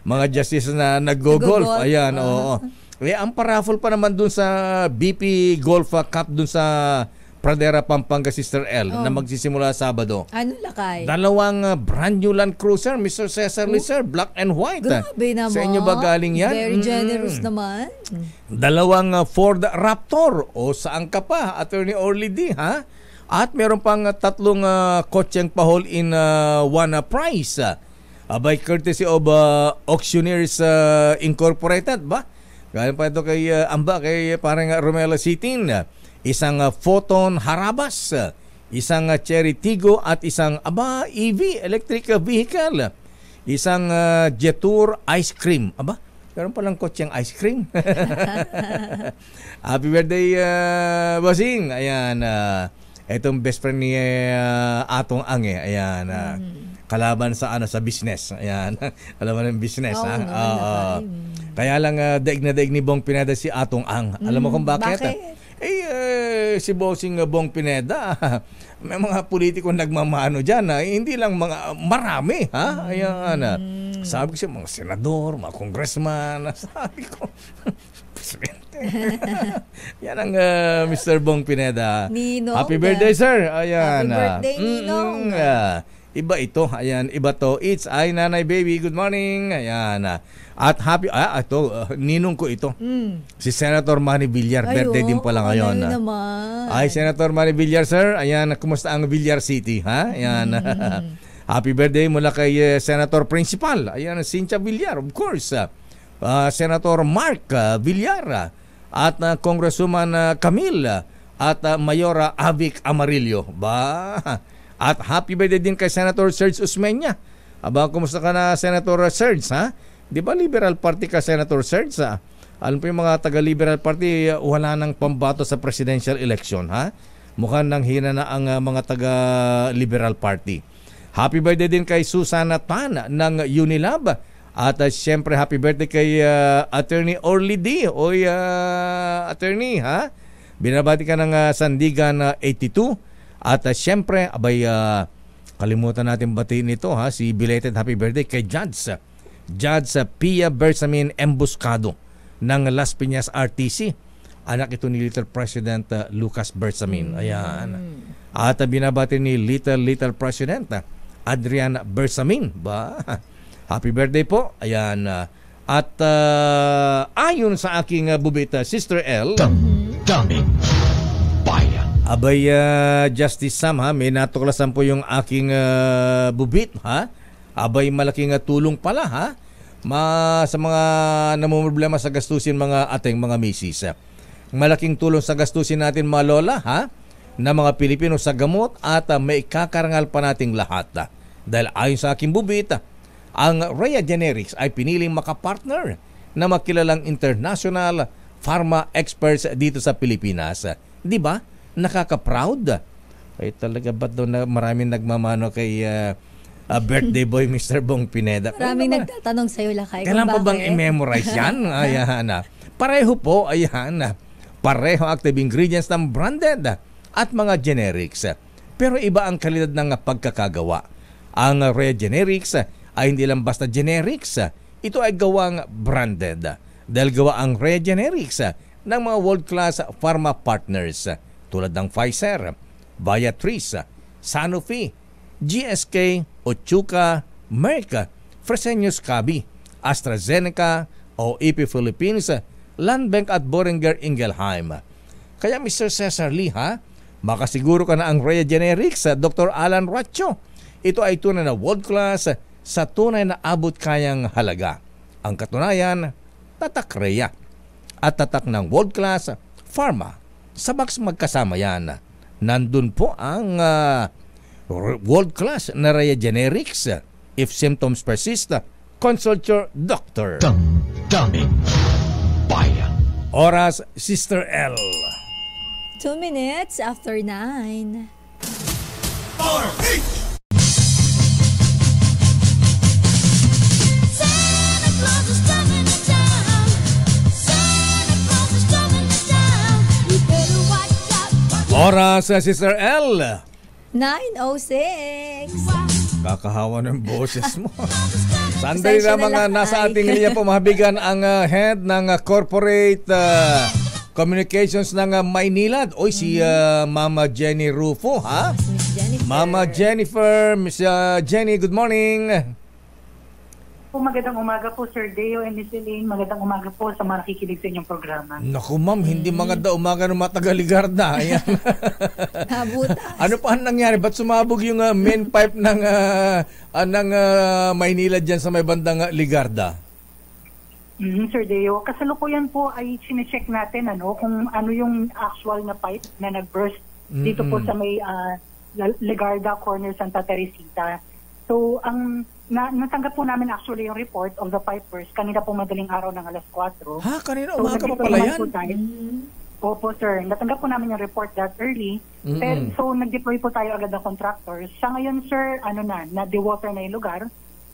mga justice na nag-golf. Ayan, oo. Ang paraffle pa naman dun sa BP Golf Cup dun sa Pradera, Pampanga, Sister L, na magsisimula Sabado. Ano lakay? Dalawang brand new Land Cruiser, Mr. Cesar Lizer, black and white. Grabe naman. Sa inyo ba galing yan? Very generous naman. Dalawang Ford Raptor. O saan ka pa, Attorney Orly D, ha? At meron pang tatlong kotseng pahol in one prize. By courtesy of Auctioneers Incorporated, ba? Galing pa ito kay Amba, kay parang Romela Sitin. Isang Photon Harabas, isang Cherry Tigo at isang EV, electric vehicle. Isang Jetour Ice Cream. Meron palang kotseng ice cream. Happy birthday, Bossing. Ayan, itong best friend ni Atong Ange. Ayan, kalaban sa sa business. Ayan, kalaban ng business. Kaya lang daig na daig ni Bong Pineda si Atong Ang. Alam mo kung bakit? Si Bossing Bong Pineda, may mga politiko nagmamano dyan, hindi lang mga marami, ha? Ayan, sabi ko siya, mga senador, mga congressman, sabi ko, presidente. Yan ang Mr. Bong Pineda. Ninong. Happy birthday, sir. Ayan. Happy birthday, Ninong. Iba ito, ayan, iba to. It's Ay Nanay Baby, good morning. Ayan. At happy, ito, ninong ko ito. Si Senator Manny Villar, birthday din pala ngayon. Ay, Senator Manny Villar, sir. Ayan, kumusta ang Villar City, ha? Ayan. Happy birthday mula kay Senator Principal. Ayan, Cynthia Villar, of course. Senator Mark Villar. At Congresswoman Camille. At Mayora Avic Amarillo. At happy birthday din kay Senator Serge Usmeña. Kumusta ka na, Senator Serge, ha? Di ba Liberal Party ka, Senator Serge? Alam po yung mga taga-Liberal Party, wala nang pambato sa presidential election, ha? Mukhang nang hina na ang mga taga-Liberal Party. Happy birthday din kay Susana Tan ng Unilab. At siyempre, happy birthday kay Attorney Orly D. Oy, Attorney, ha? Binabati ka ng Sandigan 82. At siyempre, kalimutan natin batiin ito, ha? Si belated happy birthday kay Judge Pia Bersamin Embuscado ng Las Piñas RTC. Anak ito ni Little President Lucas Bersamin. Ayan. At binabati ni Little President Adrian Bersamin. Happy birthday po. Ayan. At ayon sa aking bubita, Sister L, Daming Bayan. Justice Sam, ha? May natuklasan po yung aking bubit, ha? Malaking tulong pala, ha? Sa mga namumroblema sa gastusin mga ating mga misis. Malaking tulong sa gastusin natin mga lola, ha? Na mga Pilipino sa gamot at may kakarangal pa nating lahat. Dahil ayon sa aking bubita, ang Rhea Generics ay piniling makapartner na makilalang international pharma experts dito sa Pilipinas. Di ba? Nakaka-proud. Ay talaga ba doon na maraming nagmamano kay birthday boy Mr. Bong Pineda? Maraming nagtatanong sa'yo, Lakay. Kailan pa bang i-memorize yan? Ayan. Pareho po, ayan. Pareho active ingredients ng branded at mga generics. Pero iba ang kalidad ng pagkakagawa. Ang Rhea Generics ay hindi lang basta generics. Ito ay gawang branded. Dahil gawa ang Rhea Generics ng mga world-class pharma partners tulad ng Pfizer, Viatris, Sanofi, GSK, Otsuka, Merck, Fresenius Kabi, AstraZeneca, OEP Philippines, Landbank at Boehringer Ingelheim. Kaya Mr. Cesar Lee, ha? Makasiguro ka na ang Rhea Generics, Dr. Alan Racho. Ito ay tunay na world class sa tunay na abot kayang halaga. Ang katunayan, tatak Rhea at tatak ng world class pharma. Sa box magkasama yan. Nandun po ang world class na Rhea Generics. If symptoms persist, consult your doctor. Daming Bayan. Oras, Sister L. 2 minutes after 9. Oras, Sister L. 9:06. Kakahawa ng boses mo. Sandali na mga nasa ating linya po, mahabigan ang head ng corporate Communications ng Maynilad. Oy, si Mama Jenny Rufo, ha? Miss Jennifer. Mama Jennifer, Miss Jenny, good morning. Magandang umaga po, Sir Deo and Miss Elaine. Magandang umaga po sa mga nakikinig sa inyong programa. Naku ma'am, hindi maganda umaga ng mga taga-Ligarda. Ayan. Ano pa ang nangyari? Ba't sumabog yung main pipe ng Maynila dyan sa may bandang Ligarda? Sir Deo, kasalukuyan po ay sinecheck natin kung ano yung actual na pipe na nag-burst dito po sa may Ligarda Corner, Santa Teresita. So, natanggap po namin actually yung report of the pipe burst kanina po madaling araw ng alas 4. Ha? Kanina umaga pa pala yan? Opo, sir. Natanggap po namin yung report that early. Pero, so, nag-deploy po tayo agad ng contractors. Sa ngayon, sir, na-dewater na yung lugar.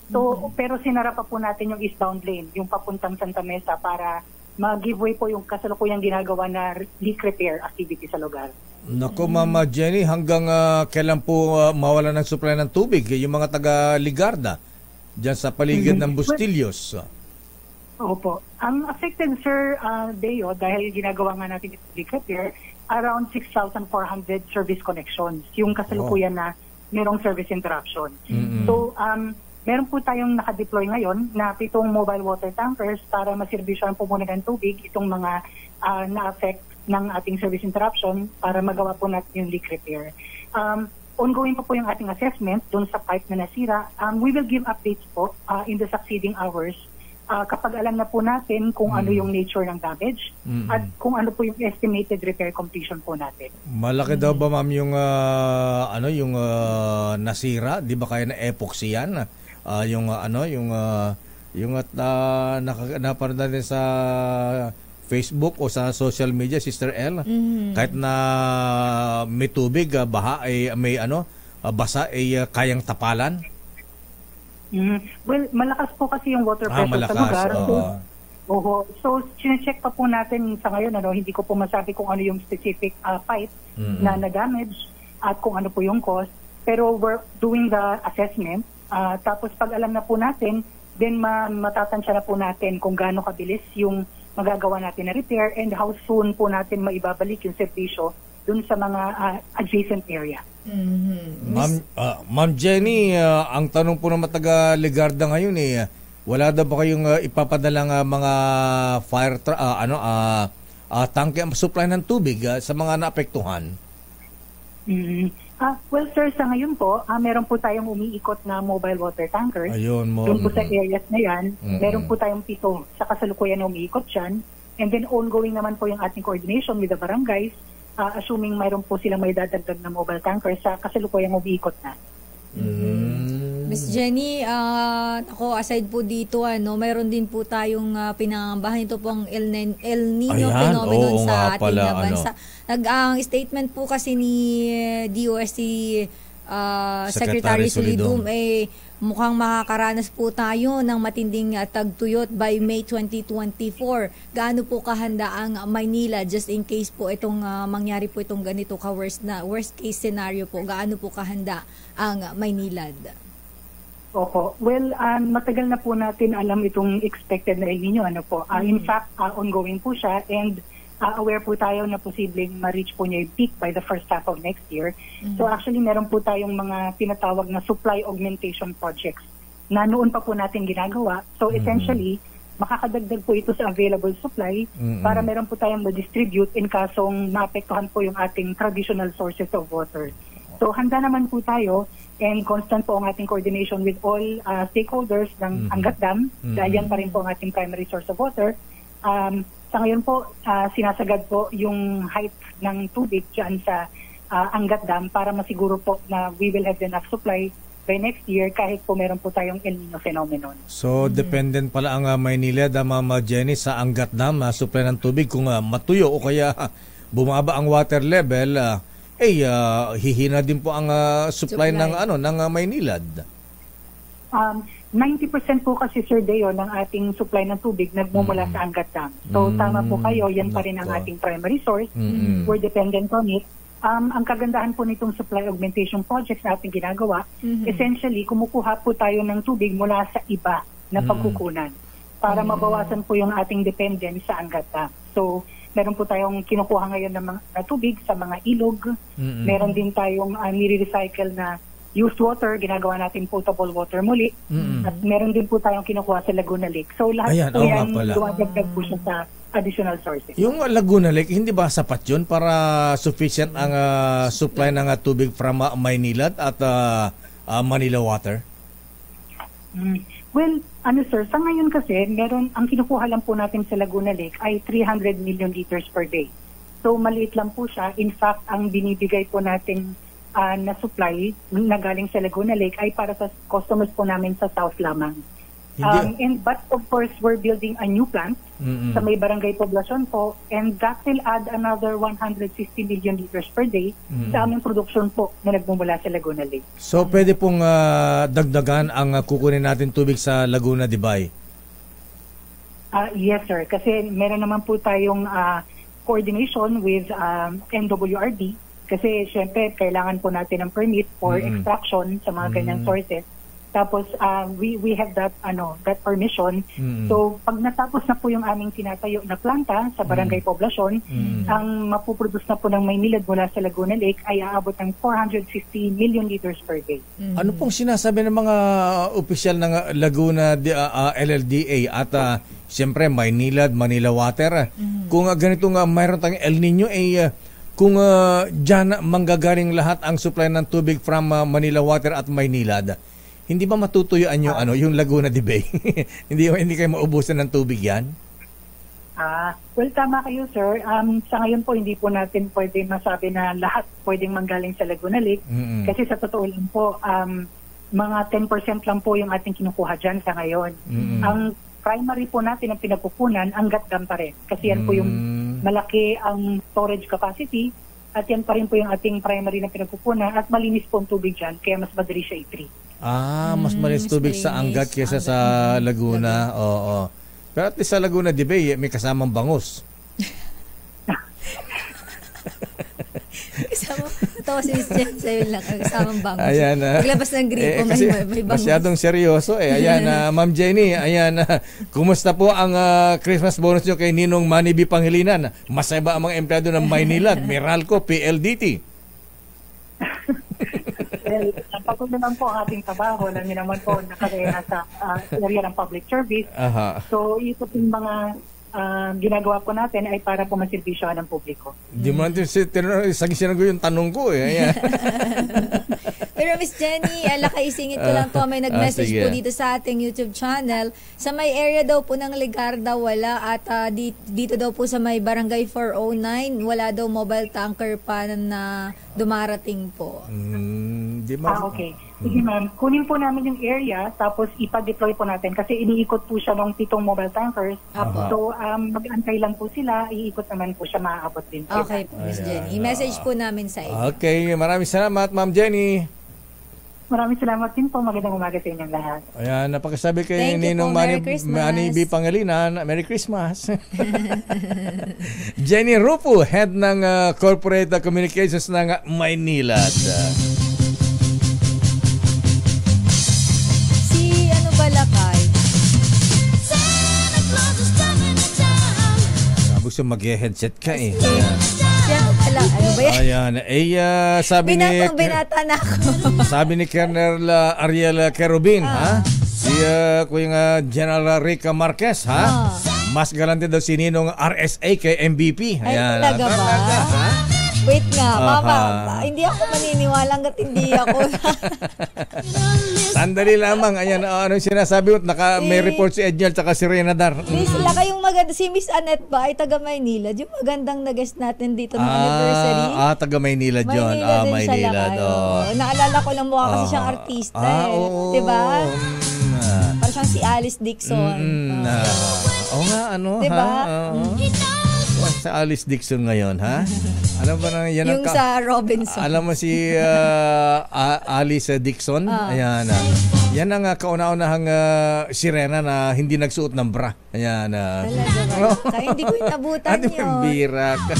So, pero sinara pa po natin yung eastbound lane, yung papuntang Santa Mesa para mag-giveaway po yung kasalukuyang ginagawa na leak repair activity sa lugar. Naku, Mama Jenny, hanggang kailan po mawala ng supply ng tubig yung mga taga-Ligarda dyan sa paligid ng Bustillos? Opo. Ang affected, Sir Deo, dahil ginagawa nga natin yung leak repair, around 6,400 service connections, yung kasalukuyan na merong service interruption. So, meron po tayong nakadeploy ngayon na 7 mobile water tankers para masirbisyohan po muna ng tubig itong mga na-affect ng ating service interruption para magawa po natin yung leak repair. Ongoing pa po yung ating assessment doon sa pipe na nasira. We will give updates po in the succeeding hours kapag alam na po natin kung ano yung nature ng damage at kung ano po yung estimated repair completion po natin. Malaki daw ba ma'am yung nasira? Di ba kaya na epoxy yan? Yung napanood natin sa Facebook o sa social media, Sister L, kahit na may tubig, baha ay may basa ay kayang tapalan. Well, malakas po kasi yung water pressure sa lugar. So, sinecheck pa po natin sa ngayon, hindi ko po masabi kung ano yung specific pipe na na-damage at kung ano po yung cause. Pero we're doing the assessment. Tapos pag alam na po natin, then matatansya na po natin kung gaano kabilis yung magagawa natin na repair and how soon po natin maibabalik yung serbisyo dun sa mga adjacent area. Ma'am Jenny, ang tanong po ng taga-Ligarda ngayon wala daw ba kayong ipapadalang mga fire tangke supply ng tubig sa mga naapektuhan? Well, sir, sa ngayon po, meron po tayong umiikot na mobile water tankers. Ayun mo. Doon po sa areas na yan, meron po tayong 7 sa kasalukuyan na umiikot dyan. And then ongoing naman po yung ating coordination with the barangays, assuming mayroon po silang may dadagdag na mobile tankers sa kasalukuyan umiikot na. Miss Jenny, ako aside po dito, mayroon din po tayong pinangambahan ito pong El Nino phenomenon sa ating bansa. Ang statement po kasi ni DOST Secretary Solidum mukhang makakaranas po tayo ng matinding tagtuyot by May 2024. Gaano po kahanda ang Maynila just in case po itong mangyari po itong ganito worst case scenario po? Gaano po kahanda ang Maynilad? Opo. Well, matagal na po natin alam itong expected na El Nino. In fact, ongoing po siya and aware po tayo na posibleng ma-reach po niya yung peak by the first half of next year. So actually, meron po tayong mga tinatawag na supply augmentation projects na noon pa po natin ginagawa. So essentially, makakadagdag po ito sa available supply para meron po tayong ma-distribute in kasong maapektuhan po yung ating traditional sources of water. So handa naman po tayo and constant po ang ating coordination with all stakeholders ng Angat Dam dahil yan pa rin po ang ating primary source of water. Sa ngayon po, sinasagad po yung height ng tubig dyan sa Angat Dam para masiguro po na we will have enough supply by next year kahit po meron po tayong El Nino phenomenon. So, dependent pala ang Maynila, Mama Jenny, sa Angat Dam, supply ng tubig. Kung matuyo o kaya bumaba ang water level, hihina din po ang supply ng Maynilad. 90% po kasi, Sir Deo, ng ating supply ng tubig nagmumula sa Angat Dam. So, tama po kayo, yan pa rin ang ating primary source. We're dependent on it. Ang kagandahan po nitong supply augmentation projects na ating ginagawa, essentially, kumukuha po tayo ng tubig mula sa iba na pagkukunan para mabawasan po yung ating dependence sa Angat Dam. So, Meron po tayong kinukuha ngayon ng mga tubig sa mga ilog. Meron din tayong nire-recycle na used water, ginagawa natin potable water muli. At meron din po tayong kinukuha sa Laguna Lake. So lahat po yan, dumadagdag po siya sa additional sources. Yung Laguna Lake, hindi ba sapat yun para sufficient ang supply ng tubig from Maynilad at Manila Water? Well, sir, sa ngayon kasi, ang kinukuha lang po natin sa Laguna Lake ay 300 million liters per day. So, maliit lang po siya. In fact, ang binibigay po nating na supply na galing sa Laguna Lake ay para sa customers po namin sa South lamang. But of course, we're building a new plant sa may barangay poblasyon po, and that will add another 150 million liters per day sa aming production po na nagmumula sa Laguna Lake. So pwede pong dagdagan ang kukunin natin tubig sa Laguna, Dibay? Yes sir, kasi meron naman po tayong coordination with NWRD, kasi syempre kailangan po natin ng permit for extraction sa mga ganyang sources. Tapos we have that permission. So pag natapos na po yung aming tinatayo na planta sa barangay poblasyon, ang mapuproduce na po ng Maynilad mula sa Laguna Lake ay aabot ng 450 million liters per day. Ano pong sinasabi ng mga opisyal ng Laguna LLDA at siyempre Maynilad, Manila Water, kung ganito nga mayroon tayong El Nino, kung dyan manggagaling lahat ang supply ng tubig from Manila Water at Maynilad, hindi ba matutuyuan yung Laguna de Bay? hindi kayo maubusan ng tubig yan? Well, tama kayo, sir. Sa ngayon po, hindi po natin pwede masabi na lahat pwedeng manggaling sa Laguna Lake. Kasi sa totoo lang po, mga 10% lang po yung ating kinukuha dyan sa ngayon. Ang primary po natin ang pinagkukunan, ang Gatgam pa rin. Kasi yan po yung malaki ang storage capacity, at yan pa rin po yung ating primary na pinagkukunan, at malinis po ang tubig dyan, kaya mas madali siya i-treat. Mas malinis tubig sa Angat kesa sa Laguna. Oo. Pero at least sa Laguna de Bay, may kasamang bangus. Ito si Miss Jen, sa'yo lang, kasamang bangus. Ayan, paglabas ng gripo, may bangus. Masyadong seryoso. Ayan, Ma'am Jenny, ayan, kumusta po ang Christmas bonus nyo kay Ninong Manny B. Pangilinan? Masaya ba ang mga empleyado ng Maynilad, Meralco, PLDT? Well, pagod naman po ang ating trabaho, alam niyo naman po nakalaya sa area ng public service. So, ito yung mga ginagawa po natin ay para po maservisyo ng publiko. Di mo natin sinagot yung tanong ko eh. Pero Miss Jenny, isingit ko lang po, may nag-message po dito sa ating YouTube channel. Sa may area daw po ng Legarda wala, at dito daw po sa may Barangay 409 wala daw mobile tanker pa na dumarating po. Okay. Sige ma'am, kunin po namin yung area tapos ipa-deploy po natin kasi iniikot po siya ng 7 mobile tankers. So mag-antay lang po sila, iikot naman po siya, maaabot din sila. Okay po, Miss Jenny. I-message po namin sa inyo. Okay, maraming salamat Ma'am Jenny. Maraming salamat din po. Magandang umaga sa inyong lahat. Ayan, napakasabi kay Ninong Manny B. Pangilinan. Merry Christmas. Jenny Rupo, head ng Corporate Communications ng Maynilad. Si Balakay. Sabi siya mag-headset ka eh. Ano ba yan? Ayan, sabi binata na ako. Sabi ni Colonel Ariel Kerubin, si Kuya General Rica Marquez, mas galante daw si Ninong RSA kay MVP. Ayan, talaga ba? Wait nga, mama, hindi ako maniniwala hanggat hindi ako. Sandali lamang. Ayan, ano sinasabi mo? May report si Edniel tsaka si Renadar. Sila kayong maganda. Si Miss Annette ba ay taga Maynilad? Yung magandang na-guest natin dito ng anniversary. Taga Maynilad yun. Maynilad. Naalala ko lang mukha kasi siyang artista. Diba? Parang siyang si Alice Dixon. Oo nga, ano? Diba? Sa Alice Dixon ngayon, ha? Alam ba na yan? Yung sa Robinson. Alam mo si Alice Dixon? Ayan. Yan ang kauna-unahang sirena na hindi nagsuot ng bra. Ayan. Kaya hindi ko inabutan yun. Bira ka.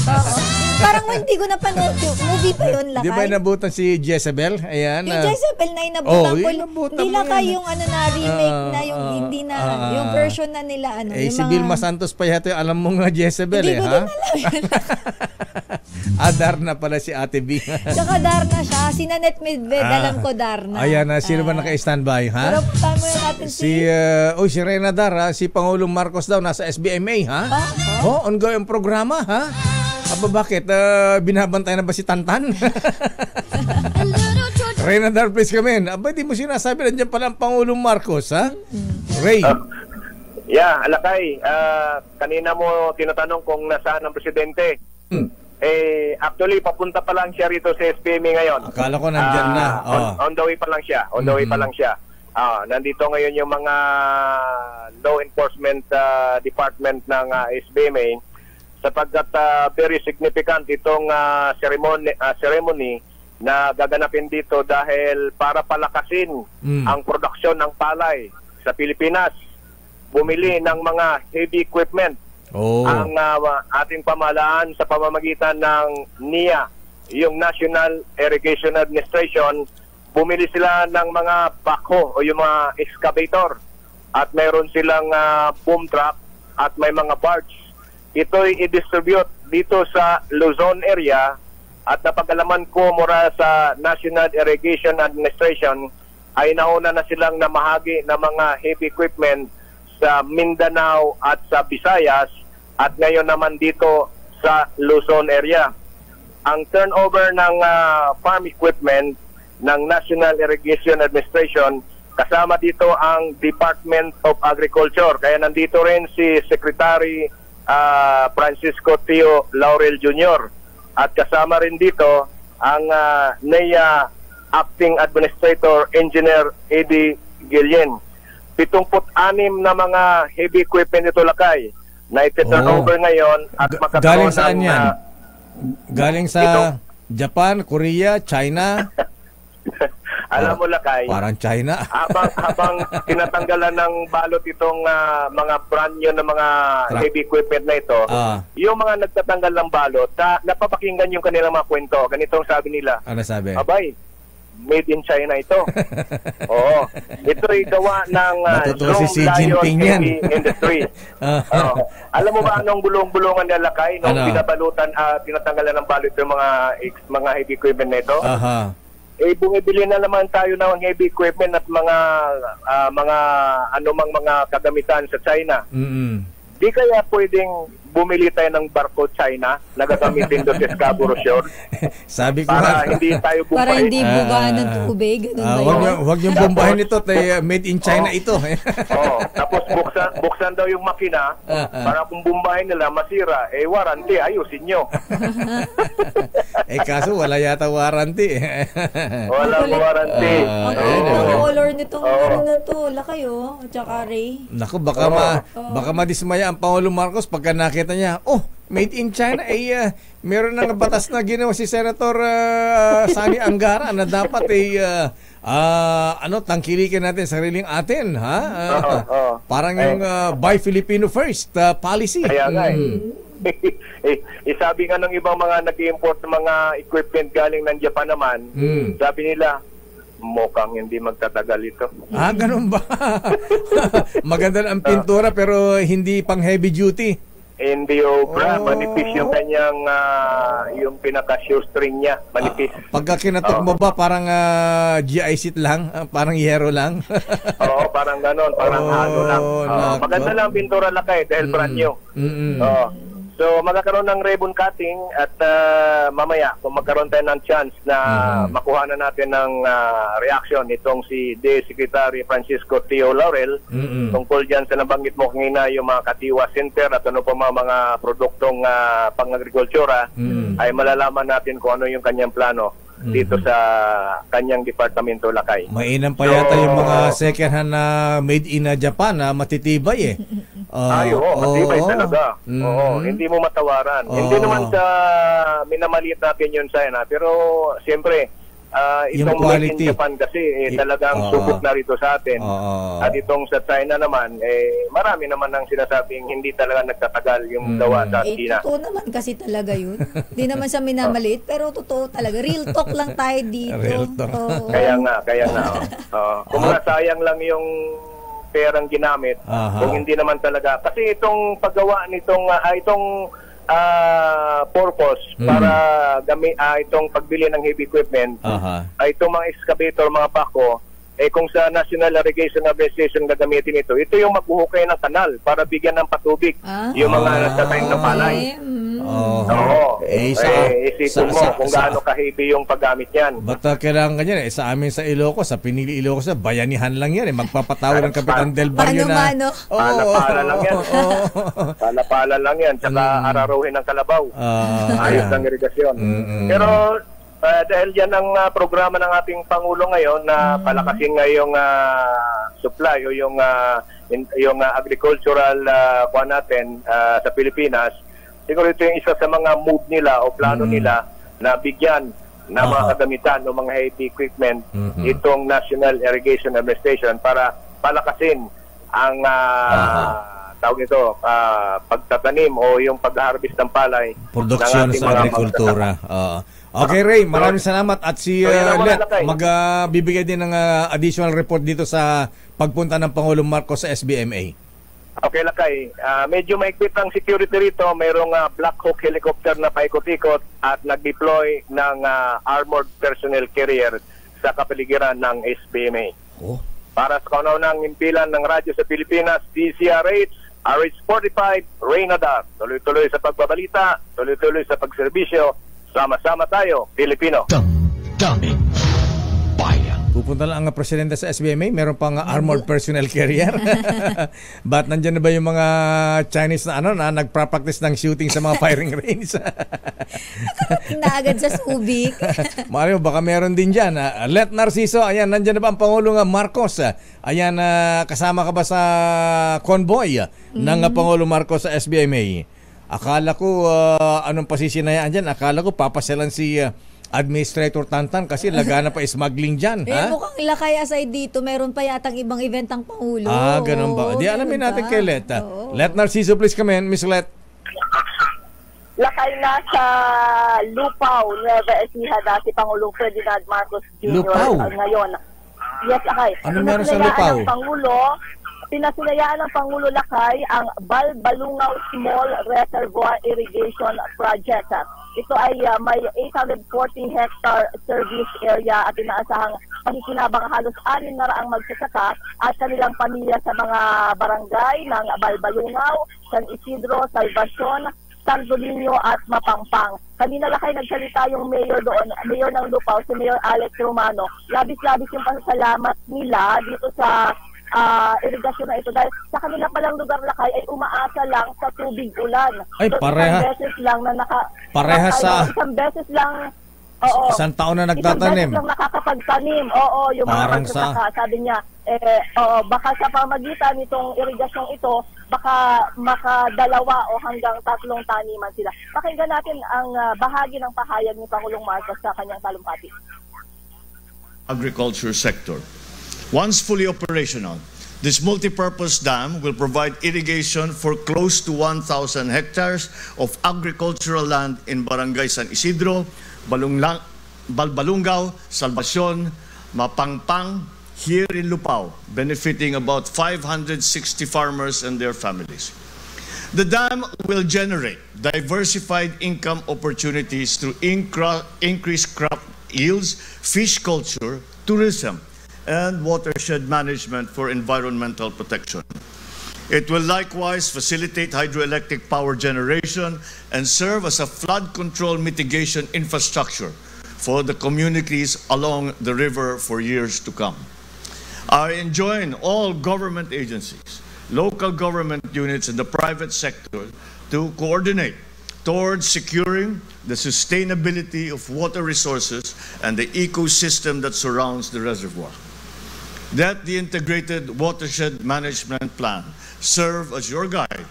Parang hindi ko napanood yung movie pa yun, Lakay. Di ba inabutan si Jezebel? Ayan. Yung Jezebel na inabutan ko. Hindi Lakay yung remake na yung hindi na, yung version na nila. Si Vilma Santos pa yata alam mo nga Jezebel hindi ko ha? din alam. Darna pala si Ate B. Tsaka Darna siya. Si Nanette Medved, alam ko Darna. Ayan, sino ba naka-standby, ha? Pero puntahan mo yung natin si Rena Dar, si Pangulong Marcos daw nasa SBMA, ha? Ongoing programa, ha? Aba, bakit? Binabantay na ba si Tantan? Rena Dar, please come in. Aba, di mo sinasabi nandiyan pala ang Pangulong Marcos, ha? Ray. Alakay, kanina mo tinatanong kung nasaan ang presidente. Actually, papunta pa lang siya rito sa SPMA ngayon. Akala ko nandyan na. On the way pa lang siya. Nandito ngayon yung mga law enforcement department ng SPMA sapagkat very significant itong ceremony na gaganapin dito dahil para palakasin ang produksyon ng palay sa Pilipinas. Bumili ng mga heavy equipment ang ating pamahalaan sa pamamagitan ng NIA, yung National Irrigation Administration. Bumili sila ng mga backhoe o yung mga excavator at mayroon silang boom truck at may mga barge. Ito'y i-distribute dito sa Luzon area at napag-alaman ko mula sa National Irrigation Administration ay nauna na silang namahagi ng mga heavy equipment sa Mindanao at sa Visayas at ngayon naman dito sa Luzon area. Ang turnover ng farm equipment ng National Irrigation Administration, kasama dito ang Department of Agriculture. Kaya nandito rin si Secretary Francisco Tio Laurel Jr. At kasama rin dito ang NEA Acting Administrator Engineer Eddie Guillen. 76 na mga heavy equipment ito, Lakay, na iti-turnover ngayon at makakaroon galing saan yan? Galing sa Japan, Korea, China? Alam mo, Lakay, parang China. habang tinatanggalan ng balot itong mga brand new na mga heavy equipment na ito, yung mga nagtatanggal ng balot, napapakinggan yung kanilang mga kwento. Ganitong sabi nila. Ano sabi? Abay, made in China ito. Oo. Ito ay gawa ng si Xi Jinping yan. Industry. Alam mo ba anong bulong-bulungan nila, Lakay, nung pinabalutan, tinatanggalan ng balot yung mga heavy equipment na ito? Bumibili na naman tayo ng heavy equipment at mga anumang mga kagamitan sa China. Di kaya pwedeng bumili tayo ng barko China na gagamitin doon sa Scarborough Shore? Sabi ko para hindi tayo bumpahin. Para hindi bugahan ng tubig. Huwag yung bumbahin ito. Made in China ito. Tapos buksan daw yung makina para kung bumbahin nila masira. Warranty, ayusin nyo. Kaso wala yata warranty. Walang warranty. Ang color nitong na to, Lakay, at saka Ray. Naku, baka madismaya ang Pangulong Marcos pagka nakita niya, made in China, meron ng batas na ginawa si Senator Sani Angara na dapat tangkilikin natin sariling atin, ha? Parang yung Buy Filipino First policy. Kaya nga sabi nga ng ibang mga nag-import ng mga equipment galing ng Japan naman, sabi nila, mukhang hindi magtatagal ito. Ganun ba? Maganda ang pintura pero hindi pang heavy duty. Hindi obra, manipis yung kanyang yung pinaka-shoestring niya, manipis. Pagka kinatok mo ba parang GI seat lang, parang yero lang? Oo, parang ganon, parang halo lang. Maganda lang pintura, Lakay, dahil brand new. So magkakaroon ng ribbon cutting at mamaya kung magkaroon tayo ng chance na makuha na natin ng reaction itong si DE Secretary Francisco Tio Laurel tungkol dyan sa nabanggit mo kanina yung mga Katiwa Center at ano pa mga produktong pang-agrikultura, ay malalaman natin kung ano yung kanyang plano dito sa kanyang departamento, Lakay. Mainam pa yata yung mga second hand na made in Japan na matitibay matibay talaga. Hindi mo matawaran. Hindi naman sa minamaliit natin yun, Sana, pero siyempre Yung itong made in quality. Japan kasi talagang subok na rito sa atin. At itong sa China naman, marami naman ang sinasabing hindi talaga nagtatagal yung gawa sa China. Totoo naman kasi talaga yun. Hindi naman siya minamaliit, pero totoo talaga. Real talk lang tayo dito. Real talk. Kaya nga. Kung nasayang lang yung perang ginamit, kung hindi naman talaga. Kasi itong paggawa nitong, itong purpose para itong pagbili ng heavy equipment, itong mga excavator, mga bako, kung sa National Irrigation Administration gagamitin ito yung maghuhukay ng kanal para bigyan ng patubig yung mga nagtatanim ng palay. Isipin mo kung gaano ka-heavy yung paggamit yan. Ba't kailangan ganyan? Sa amin sa Ilocos, sa Pinili Ilocos, bayanihan lang yan. Magpapatawag ng Kapitan Del Barrio na... Pala lang yan. Pala lang yan. Tsaka araruhin ng kalabaw. Ayos ng irigasyon. Pero dahil yan ang programa ng ating Pangulo ngayon na palakasin ngayong supply o yung agricultural natin sa Pilipinas, siguro ito yung isa sa mga move nila o plano nila na bigyan ng mga kagamitan o mga heavy equipment itong National Irrigation Administration para palakasin ang tawag ito, pagtatanim o yung pag-harvest ng palay. Produksyon sa agrikultura. Okay, Ray, maraming salamat. At si Let, magbibigay din ng additional report dito sa pagpunta ng Pangulong Marcos sa SBMA. Okay, Lakay. Medyo maigpit ang security rito. Mayroong Black Hawk helicopter na paikot-ikot at nag-deploy ng armored personnel carrier sa kapaligiran ng SBMA. Para sa kauna-unang impilan ng radyo sa Pilipinas, DCRH, RH45, Raynadar. Tuloy-tuloy sa pagbabalita, tuloy-tuloy sa pagserbisyo. Sama-sama tayo, Pilipino. Daming bayan. Pupunta lang ang presidente sa SBMA, meron pang armored personnel carrier. Ba't nandyan na ba yung mga Chinese na nagpa-practice ng shooting sa mga firing range? Na agad sa Subic. Mario, baka meron din dyan. Let Narciso, ayan, nandyan na ba ang Pangulong Marcos? Ayan, kasama ka ba sa convoy ng Pangulong Marcos sa SBMA? Akala ko, anong pasisinayaan dyan? Akala ko papasyalan si Administrator Tantan kasi lagana pa smuggling dyan. Mukhang Lakay aside dito, meron pa yatang ibang event ang Pangulo. Ganun ba? Di alamin natin kay Let. Let Narciso, please come in. Miss Let. Lakay na sa Lupao, Nueva Ecija, si Pangulong Ferdinand Marcos Jr. Ngayon. Yes, Lakay. Ano meron sa Lupao? Pinasinayaan ng Pangulo Lakay ang Balbalungaw Small Reservoir Irrigation Project. Ito ay may 840 hectare service area at inaasahang pakikinabang halos 600 magsasaka at kanilang pamilya sa mga barangay ng Balbalungaw, San Isidro, Salvacion, Santo Niño at Mapampang. Kanina Lakay nagsalita yung mayor doon, mayor ng Lupao, si Mayor Alex Romano. Labis-labis yung pasasalamat nila dito sa irigasyon na ito dahil sa kanila palang lugar Lakay ay umaasa lang sa tubig ulan. Ay, parehas. Isang beses lang na isang beses lang isang taon na nagtatanim. Isang beses lang nakakapagtanim. Yung mga magsasaka, sabi niya, baka sa pamagitan nitong irigasyong ito, baka makadalawa o hanggang 3 taniman sila. Pakinggan natin ang bahagi ng pahayag ni Pangulong Marcos sa kanyang talumpati. Agriculture sector. Once fully operational, this multi-purpose dam will provide irrigation for close to 1,000 hectares of agricultural land in Barangay San Isidro, Balbalungaw, Salvacion, Mapampang, here in Lupao, benefiting about 560 farmers and their families. The dam will generate diversified income opportunities through increased crop yields, fish culture, tourism, and watershed management for environmental protection. It will likewise facilitate hydroelectric power generation and serve as a flood control mitigation infrastructure for the communities along the river for years to come. I enjoin all government agencies, local government units, and the private sector to coordinate towards securing the sustainability of water resources and the ecosystem that surrounds the reservoir. That the integrated watershed management plan serve as your guide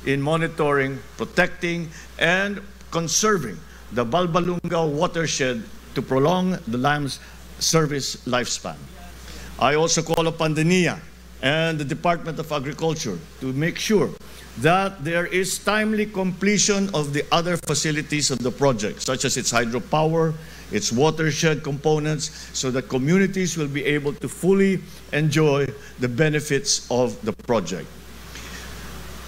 in monitoring, protecting, and conserving the Balbalungaw watershed to prolong the lamb's service lifespan. I also call upon the NIA and the Department of Agriculture to make sure that there is timely completion of the other facilities of the project, such as its hydropower, its watershed components, so that communities will be able to fully enjoy the benefits of the project.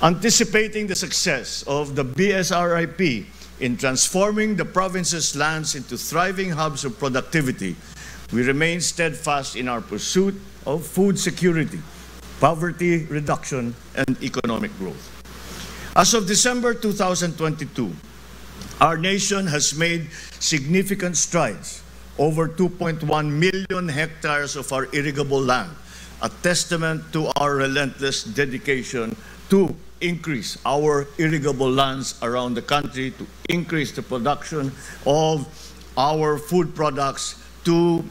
Anticipating the success of the BSRIP in transforming the province's lands into thriving hubs of productivity, we remain steadfast in our pursuit of food security, poverty reduction, and economic growth. As of December 2022, our nation has made significant strides. Over 2.1 million hectares of our irrigable land, a testament to our relentless dedication to increase our irrigable lands around the country, to increase the production of our food products, to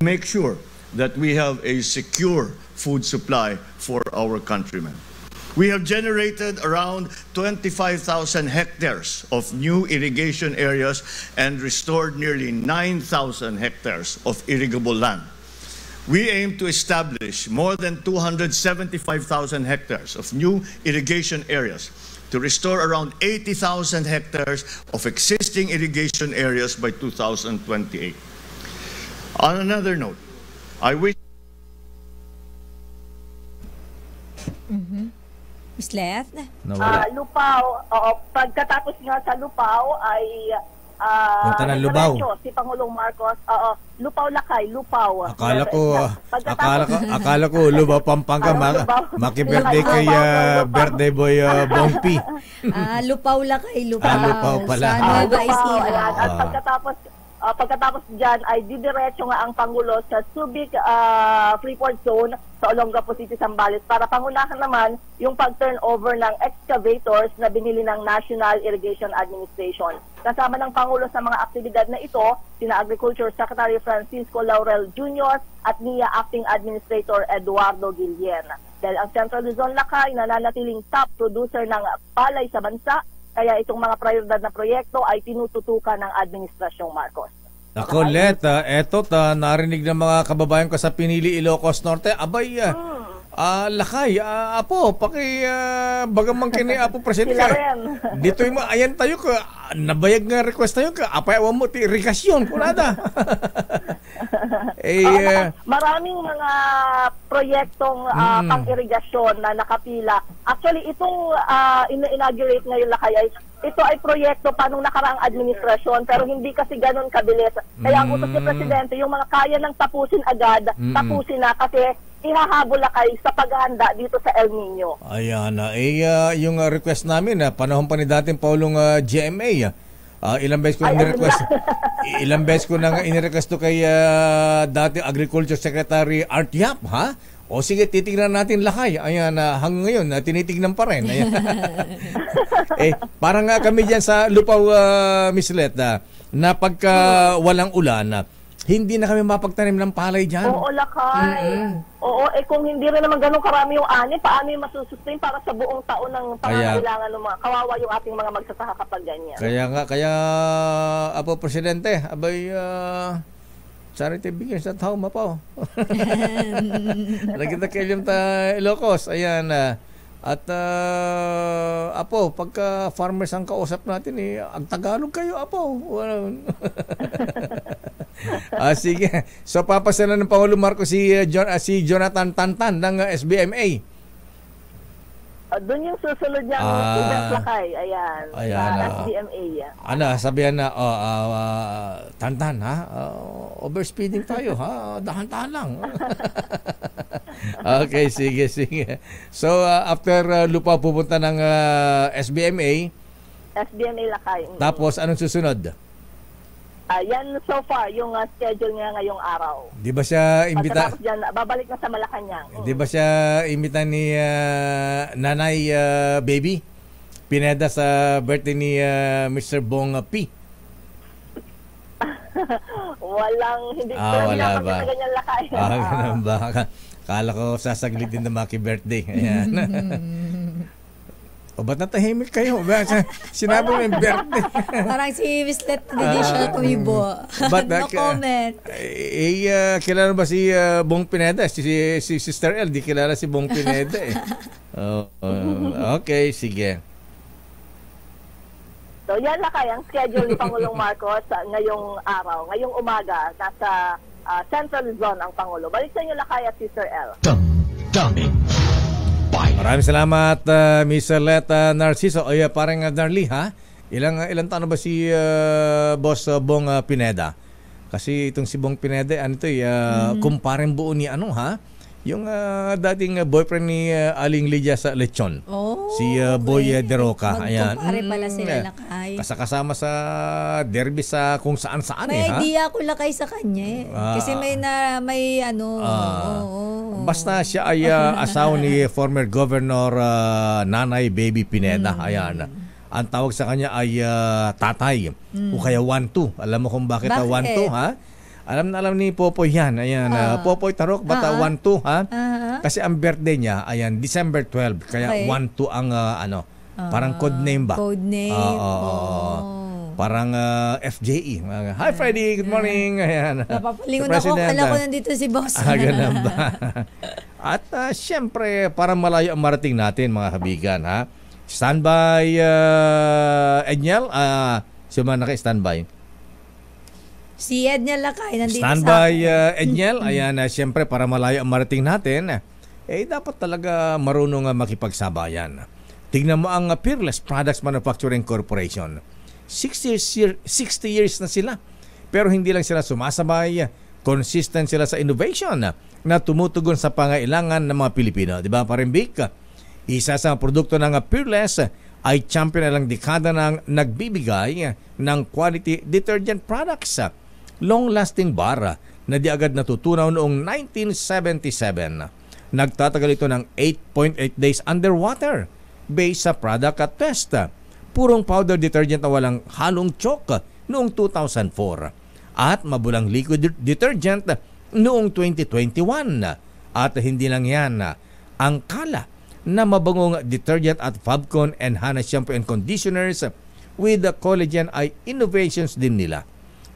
make sure that we have a secure food supply for our countrymen. We have generated around 25,000 hectares of new irrigation areas and restored nearly 9,000 hectares of irrigable land. We aim to establish more than 275,000 hectares of new irrigation areas to restore around 80,000 hectares of existing irrigation areas by 2028. On another note, I wish... Miss Leth? Lupao, pagkatapos nga sa Lupao ay Punta ng Lubao. Si Pangulong Marcos, Lupao Lakay, Lupao. Akala ko Lubao Pampanga, maki-birthday kay birthday boy Bongpi. Lupao Lakay, Lupao. Lupao pala. At pagkatapos dyan ay didiretso nga ang Pangulo sa Subic Freeport Zone sa Olongapo City, Zambales para pangunahan naman yung pag-turnover ng excavators na binili ng National Irrigation Administration. Kasama ng Pangulo sa mga aktibidad na ito, sina Agriculture Secretary Francisco Laurel Jr. at NIA Acting Administrator Eduardo Guillen. Dahil ang Central Luzon Lakay nananatiling top producer ng palay sa bansa, kaya itong mga prioridad na proyekto ay tinututukan ng Administrasyong Marcos. Ako, Let, eto, narinig ng mga kababayan ko sa Pinili, Ilocos Norte, abay, Lakay, apo, bagamang kini, apo, Presidente ka. Dito yung ayan tayo ka, nabayag nga request tayo ka, apay, awan mo, irrigasyon, kunada. Maraming mga proyektong pang-irigasyon na nakapila. Actually, itong inaugurate ngayon Lakay ay ito ay proyekto pa nung nakaraang administrasyon pero hindi kasi ganun kabilis. Kaya ang utos ni Presidente, yung mga kaya ng tapusin agad, tapusin na kasi ihahabol Lakay sa paghahanda dito sa El Nino. Ayan, yung request namin, panahon pa ni dating Paulong GMA, ilang beses ko nang inirequest to kay dating Agriculture Secretary Art Yap, ha? O sige, titignan natin Lakay. Ayan, hanggang ngayon, tinitignan pa rin. Ayan. Parang kami dyan sa Lupao, Miss Let, na pagka walang ulan, hindi na kami mapagtanim ng palay dyan. Oo, Lakay. Oo, kung hindi rin naman ganun karami yung ani, paano yung masusustain para sa buong taon ng pangangailangan ng mga kawawa yung ating mga magsasaka kapag ganyan. Kaya, Apo Presidente, abay, charity begins at home, Apo. Nagkita kailim ta Ilocos, ayan, at Apo, pagka farmers ang kausap natin, ang Tagalog kayo, Apo. Sige. So papasala ng Pangulo Marcos si Jonathan Tantan ng SBMA. Doon yung susunod niyang event Lakay. Ayan. SBMA. Sabihan na, Tantan, ha? Overspeeding tayo, ha? Dahan-dahan lang. Okay, sige. So, after Lupao pupunta ng SBMA. SBMA Lakay. Tapos, anong susunod? Yan so far, yung schedule niya ngayong araw. Di ba siya imbita? Pagkatapos dyan, babalik na sa Malacanang. Di ba siya imbita ni Nanay Baby Pineda sa birthday ni Mr. Bong P? Hindi wala ba? Ganyan Lakay. Ganun ba? Kala ko sasaglit din na maki-birthday. Ayan. O ba't natahimik kayo? Sinabi mo yung birthday. Parang si Wislet hindi siya tumibo. No comment. Kilala ba si Bong Pineda? Si Sister L, di kilala si Bong Pineda eh. Okay, sige. So yan lang kaya ang schedule ni Pangulong Marcos ngayong araw. Ngayong umaga, nasa Central Luzon ang Pangulo. Balik sa inyo Lakay at Sister L. Damdamin. Maraming salamat, Miss Leta Narciso. Ay, parang Darlie, ha? Ilang taon na ba si Boss Bong Pineda? Kasi itong si Bong Pineda, kumpareng buo ni yung dating boyfriend ni Aling Lydia sa Lechon. Si Boy De Roca. Ayan. Magkumpare pala sila, Lakay. Kasama sa derby sa kung saan-saan. May idea ko, Lakay, sa kanya. Kasi may basta siya ay asawa ni former Governor Nanay Baby Pineda. Ayan. Ang tawag sa kanya ay tatay. O kaya 1-2. Alam mo kung bakit 1-2, ha? Alam ni Popoy yan. Ayan, Popoy Tarok, bata 1-2, ha? Kasi ang birthday niya, ayan, December 12. Kaya 1-2 ang, parang code name ba? Code name. Parang FJE. Hi, Freddy. Good morning. Ayan. Napapalingon ako. Kala ko nandito si Boss. Ganun ba? At syempre, para malayo ang marating natin, mga kabigan, ha? Standby, Edniel. Suma naka-standby. Si Edniel Lakay nandito standby, Edniel. Ayan, syempre, para malayo ang marating natin, dapat talaga marunong makipagsabayan. Tingnan mo ang Peerless Products Manufacturing Corporation. 60 years na sila. Pero hindi lang sila sumasabay, consistent sila sa innovation na tumutugon sa pangailangan ng mga Pilipino. Di ba, Parimbik? Isa sa produkto ng Peerless ay champion na lang dekada ng nagbibigay ng quality detergent products. Long-lasting bar na di agad natutunaw noong 1977. Nagtatagal ito ng 8.8 days underwater based sa product at test. Purong powder detergent na walang halong chalk noong 2004 at mabulang liquid detergent noong 2021. At hindi lang yan, ang Kala na mabangong detergent at Fabcon and Hana shampoo and conditioners with the collagen ay innovations din nila.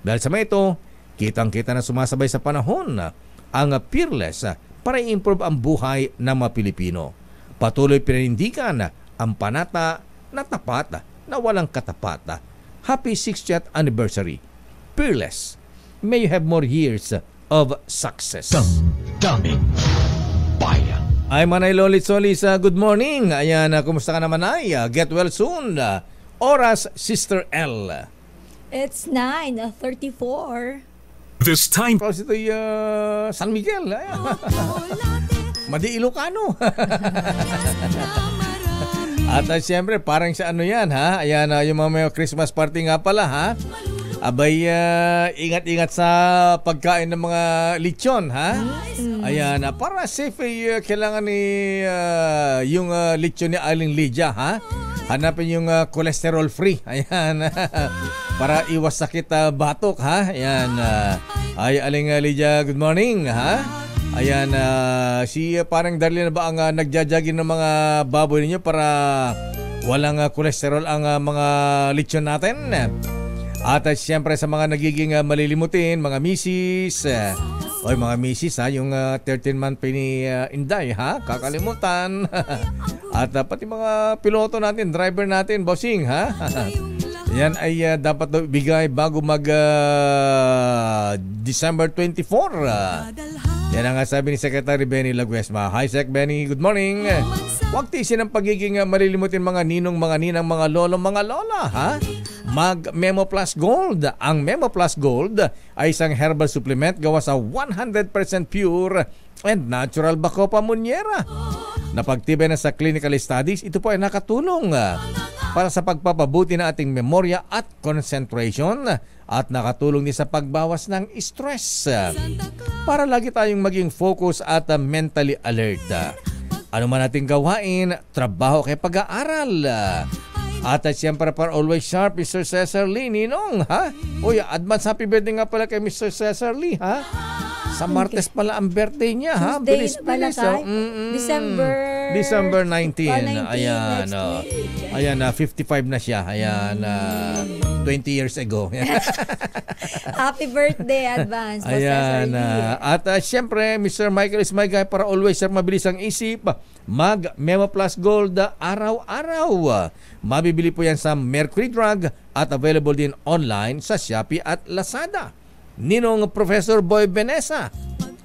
Dahil sa mga ito, kitang-kita na sumasabay sa panahon ang Peerless para i-improve ang buhay ng mga Pilipino. Patuloy pinanindigan ang panata na tapat na walang katapat. Happy 60th anniversary. Peerless. May you have more years of success. Damdamin. Bayan. Ay, Manay Lolit Solis, good morning. Ayan, kumusta ka naman ay? Get well soon. Oras, Sister L. It's 9:34. This time. Tapos ito'y San Miguel. Madi Ilocano. At siyempre, parang sa yan, ha? Ayan, yung mga may Christmas party nga pala, ha? Abay, ingat-ingat sa pagkain ng mga lechon, ha? Ayan, para safe, kailangan ni yung lechon ni Aling Lydia, ha? Hanapin yung cholesterol free. Ayan, para iwas sakit batok, ha? Ayan, ay Aling Lydia, good morning, ha? Ayan, si parang Darlene ba ang nagjajagin ng mga baboy ninyo para walang cholesterol ang mga lechon natin? At siyempre sa mga nagiging malilimutin, mga misis, oy mga misis ha, yung 13-month pa ni Inday ha, kakalimutan. At pati mga piloto natin, driver natin, bossing ha. Yan ay dapat bigay bago mag December 24. Yan ang sabi ni Secretary Benny Laguesma. Hi Sec Benny, good morning. Huwag tiisin ang pagiging malilimutin mga ninong, mga ninang, mga lolo, mga lola ha. Mag Memo Plus Gold. Ang Memo Plus Gold ay isang herbal supplement gawa sa 100% pure and natural Bacopa monnieri. Napagtibay na sa clinical studies, ito po ay nakatulong para sa pagpapabuti ng ating memorya at concentration at nakatulong din sa pagbawas ng stress para lagi tayong maging focus at mentally alert. Ano man nating gawain, trabaho kay pag-aaral. At siyempre para always sharp, Mr. Cesar Lee, Ninong, ha? Uy, advance happy birthday nga pala kay Mr. Cesar Lee, ha? Sa Martes pala ang birthday niya, ha? Tuesday Bilis-bilis. pala, December 19. 19 Ayan. next week. Ayan, 55 na siya. Ayan, 20 years ago. Happy birthday advance, Boss Ayan. SRD. At syempre, Mr. Michael is my guy para always sir mabilis ang isip. Mag Memo Plus Gold araw-araw. Mabibili po yan sa Mercury Drug at available din online sa Shopee at Lazada. Ninong Professor Boy Benesa.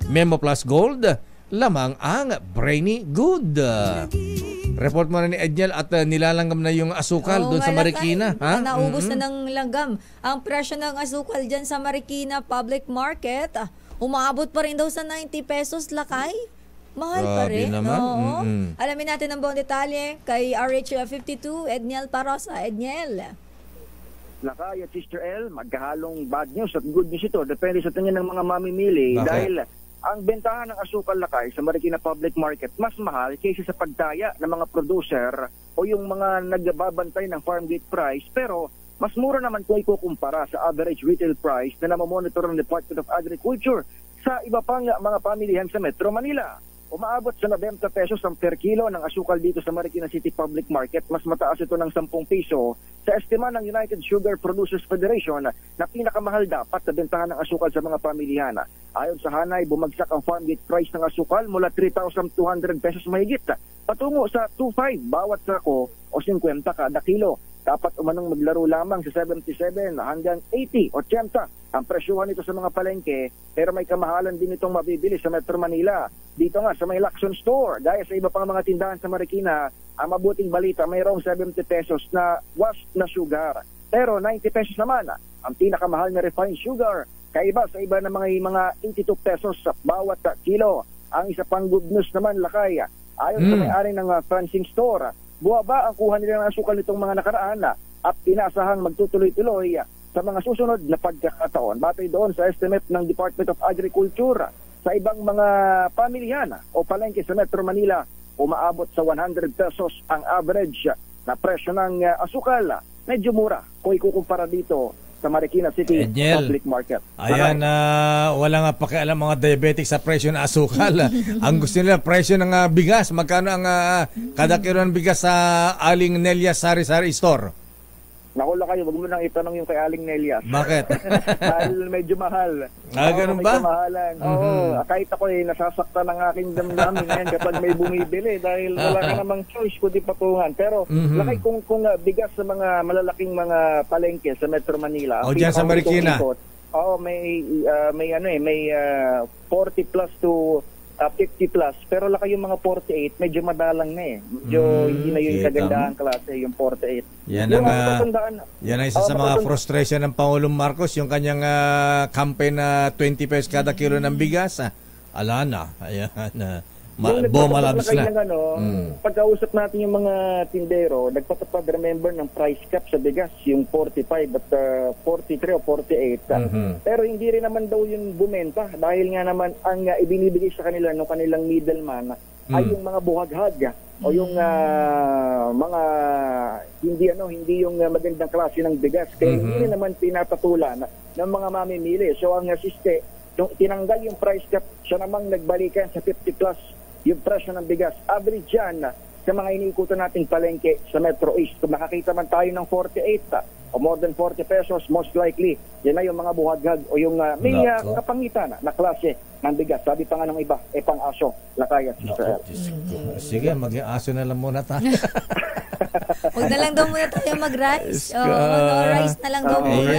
Memo Plus Gold, lamang ang brainy good. Report mo na ni Edniel at nilalanggam na yung asukal doon sa Marikina. Ha? Naubos na ng langgam. Ang presyo ng asukal dyan sa Marikina Public Market, umaabot pa rin daw sa 90 pesos lakay. Mahal pa Grabe rin. naman. Oo. Alamin natin ang buong detalye kay RH52, Edniel Parosa. Edniel. Lakay at Sister L, magkahalong bad news at good news ito. Depende sa tingin ng mga mamimili. Bakit? Dahil ang bentahan ng asukal lakay sa Marikina Public Market mas mahal kaysa sa pagdaya ng mga producer o yung mga nagbabantay ng farm gate price. Pero mas mura naman kung ikukumpara sa average retail price na namamonitor ng Department of Agriculture sa iba pang mga pamilihan sa Metro Manila. Umaabot sa 90 pesos ang per kilo ng asukal dito sa Marikina City Public Market. Mas mataas ito ng 10 piso sa estima ng United Sugar Producers Federation na pinakamahal dapat na bentahan ng asukal sa mga pamilihan. Ayon sa hanay, bumagsak ang farm gate price ng asukal mula 3,200 pesos mahigit patungo sa 2,500 bawat sako o 50 kada kilo. Dapat umanong maglaro lamang sa 77 hanggang 80 o 80 ang presyuhan nito sa mga palengke, pero may kamahalan din itong mabibili sa Metro Manila. Dito nga sa may Lacson Store, gaya sa iba pang mga tindahan sa Marikina, ang mabuting balita mayroong 70 pesos na washed na sugar. Pero 90 pesos naman ang pinakamahal na refined sugar, kaiba sa iba ng mga 82 pesos sa bawat kilo. Ang isa pang good news naman, lakay, ayon sa may-ari ng Francine Store, buwaba ang kuha nila ng asukal nitong mga nakaraan at pinasahang magtutuloy-tuloy sa mga susunod na pagkakataon. Batay doon sa estimate ng Department of Agriculture, sa ibang mga pamilihan o palengke sa Metro Manila, umaabot sa 100 pesos ang average na presyo ng asukal. Medyo mura kung ikukumpara dito sa Marikina City Public Market. Ayan, wala nga pakialam mga diabetic sa presyo ng asukal. Ang gusto nila, presyo ng bigas. Magkano ang kada kilo ng bigas sa Aling Nelia Sari-Sari Store? Naku kayo, wag mo nang itanong yung kay Aling Nelia. Bakit? Dahil medyo mahal. Ganun ba? Medyo mahalan. Oo, kahit ako nasasaktan ng aking damdamin ngayon kapag may bumibili dahil wala ka namang choice kundi patungan. Pero lakay kung bigas sa mga malalaking mga palengke sa Metro Manila. O dyan sa Marikina. May 40 plus to 50 plus, pero laki yung mga 48, medyo madalang na Medyo hindi na yung kagandahang klase, yung 48. Yan ang isa sa mga frustration ng Pangulong Marcos, yung kanyang campaign na 20 pesos kada kilo ng bigas. Ala na. Ayan. Bumalabs na. Pagkausap natin yung mga tindero, nagpatupad, remember, ng price cap sa bigas, yung 45 at 43 o 48. Pero hindi rin naman daw yung bumenta dahil nga naman ang ibinibigay sa kanila ng kanilang middleman ay yung mga buhaghag o yung mga hindi yung magandang klase ng bigas. Kaya hindi rin naman pinapatulan ng mga mamimili. So ang asiste, nung tinanggal yung price cap, siya namang nagbalikan sa 50 plus yung presyo ng bigas. Average yan sa mga iniikutan nating palengke sa Metro East. Kung makakita man tayo ng 48 o more than 40 pesos, most likely, yan na yung mga buhaghag o yung may kapangitan na klase ng bigas. Sabi pa nga ng iba, pang aso, lakay at Sister L. Sige, maging aso na lang muna tayo. Huwag na lang daw muna tayo mag-rice. Mag-rice na lang daw muna.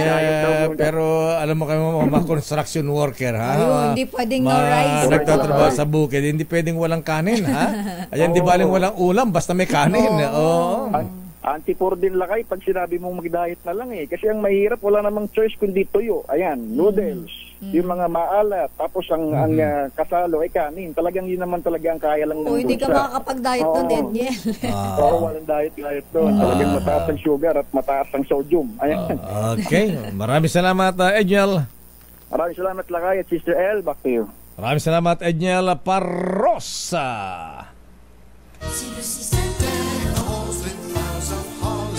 Pero alam mo kayo mga construction worker, ha? Ayun, hindi pwedeng no rice. Nagtatrabaho sa bukid, hindi pwedeng walang kanin, ha? Ayan, di baling walang ulam, basta may kanin. Anti-poor din lakay pag sinabi mong mag-diet na lang Kasi ang mahirap, wala namang choice kundi tuyo. Ayan, noodles, yung mga maalat, tapos ang kasalo ay kanin. Talagang yun naman talaga ang kaya lang ng hindi ka makakapag-diet doon, Edniel. Walang diet doon. Talagang mataas ang sugar at mataas ang sodium. Ayan. Okay, maraming salamat, Edniel. Maraming salamat lakay at Sister L. Back to you. Maraming salamat, Edniel Parosa.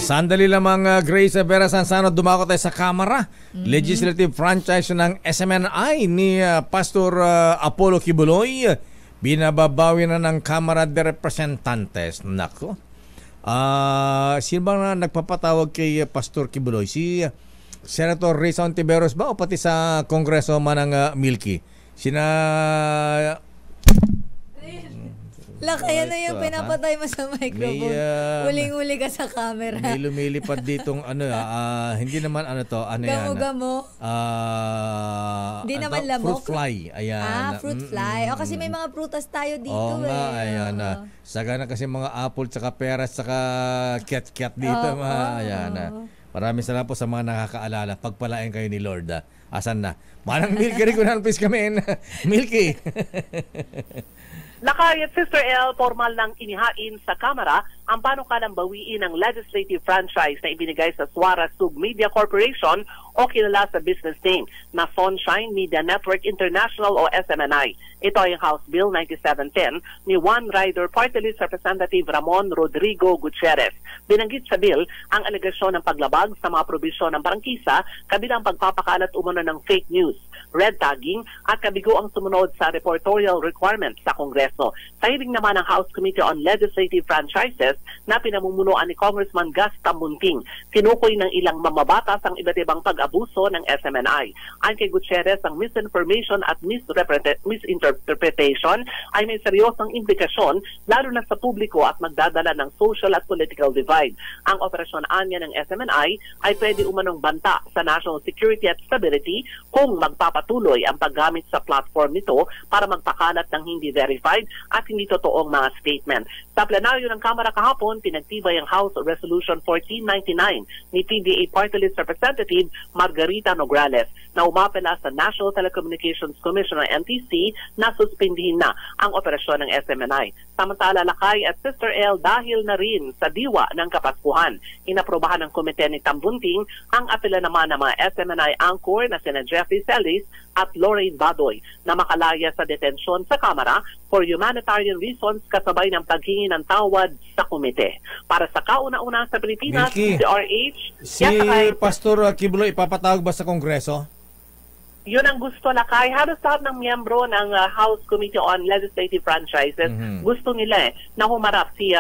Sandali lamang Grace Vera Sansano, dumako tayo sa Kamara. Legislative franchise ng SMNI ni Pastor Apollo Kibuloy. Binababawi na ng Kamara de Representantes. Nako. Sino bang nagpapatawag kay Pastor Kibuloy? Si Senator Risa Ontiveros ba o pati sa Kongreso man ng Milky? Kaya na yung pinapatay mo sa microphone. Huling-huli ka sa camera. May lumilipad ditong hindi naman Gamo-gamo. Hindi naman lamok. Fruit fly. Ayan. Fruit fly. Kasi may mga prutas tayo dito. Oo nga, ayan. Sagana kasi mga apple, tsaka peras, tsaka cat dito. Ayan. Maraming salamat po sa mga nakakaalala. Pagpalain kayo ni Lord. Asan na? Manang Milky Regunan, please kami. Milky. Lakay at Sister L, formal nang inihain sa Kamara ang panukalang bawiin ng legislative franchise na ibinigay sa Suara Sub Media Corporation o kilala sa business name na Sunshine Media Network International o SMNI. Ito ay ang House Bill 9710 ni One Rider Party List Representative Ramon Rodrigo Gutierrez. Binanggit sa bill ang alegasyon ng paglabag sa mga probisyon ng prangkisa kabilang pagpapakalat umano ng fake news, red tagging at kabigo ang sumunod sa reportorial requirements sa Kongreso. Sa hiling naman ng House Committee on Legislative Franchises na pinamumunuan ni Congressman Gus Tamunting, tinukoy ng ilang mamabatas ang iba't ibang pag-abuso ng SMNI. Ayon kay Gutierrez, ang misinformation at misinterpretation ay may seryosong implikasyon lalo na sa publiko at magdadala ng social at political divide. Ang operasyon anya ng SMNI ay pwede umanong banta sa national security at stability kung magpapatuloy ang paggamit sa platform nito para magpakalat ng hindi verified at hindi totoong mga statement. Sa plenaryo ng Kamara kahapon, pinagtibay ang House Resolution 1499 ni PDA Party List Representative Margarita Nograles na umapela sa National Telecommunications Commission o NTC na suspindihin na ang operasyon ng SMNI. Samantala, Lakay at Sister L, dahil na rin sa diwa ng Kapaskuhan, inaprobahan ng komite ni Tambunting ang apela naman ng mga SMNI anchor na sina Jeffrey Celis at Lorraine Badoy na makalaya sa detensyon sa Kamara for humanitarian reasons kasabay ng paghingi ng tawad sa komite. Para sa kauna-una sa Pilipinas, Milky, si RH, si Pastor Kibuloy ipapatawag ba sa Kongreso? Yun ang gusto, Lakay. Halos lahat ng miyembro ng House Committee on Legislative Franchises gusto nila na humarap si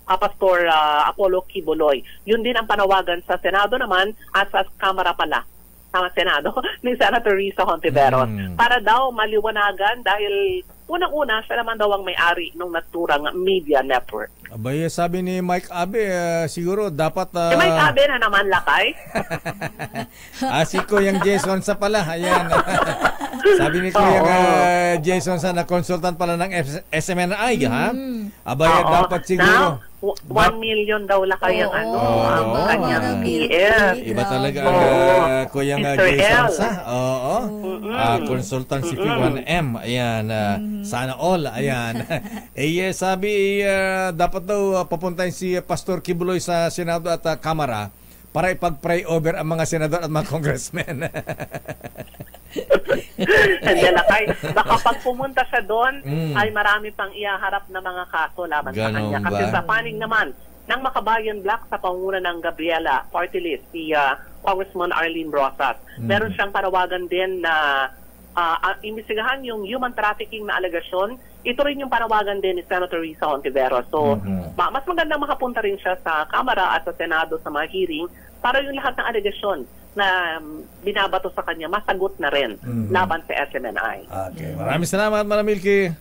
Pastor Apollo Kibuloy. Yun din ang panawagan sa Senado naman at sa Kamara pala sa Senado ni Senator Risa Hontiveros para daw maliwanagan dahil unang-una siya naman daw ang may-ari ng naturang media network. Abay, sabi ni Mike Abe, siguro dapat... Si Mike Abe na naman, Lakay. Si Kuyang Jason sa pala. Ayan. Sabi ni Kuyang Jason sa na consultant pala ng SMNI, ha? Abay, dapat siguro... 1 million daw Lakay ang ang kanyang PF. Iba talaga ang Kuyang Jason sa. Consultancy fee 1M. Ayan. Sana all. Ayan. Sabi, dapat daw papuntahin si Pastor Kibuloy sa Senado at Kamara para ipag-pray over ang mga senador at mga congressmen. Hindi, Lakay. Baka pag pumunta siya doon, ay marami pang ihaharap na mga kaso laban sa kanya. Kasi sa panig naman ng Makabayan Black sa panguna ng Gabriela Party List, si Congressman Arlene Rosas, meron siyang panawagan din na imbestigahan yung human trafficking na alegasyon. Ito rin yung panawagan din ni Senator Risa Hontiveros. So, mas maganda makapunta rin siya sa Kamara at sa Senado sa mga hearing para yung lahat ng alegasyon na binabato sa kanya masagot na rin laban sa SMNI. Okay. Maraming salamat, Madam Milky.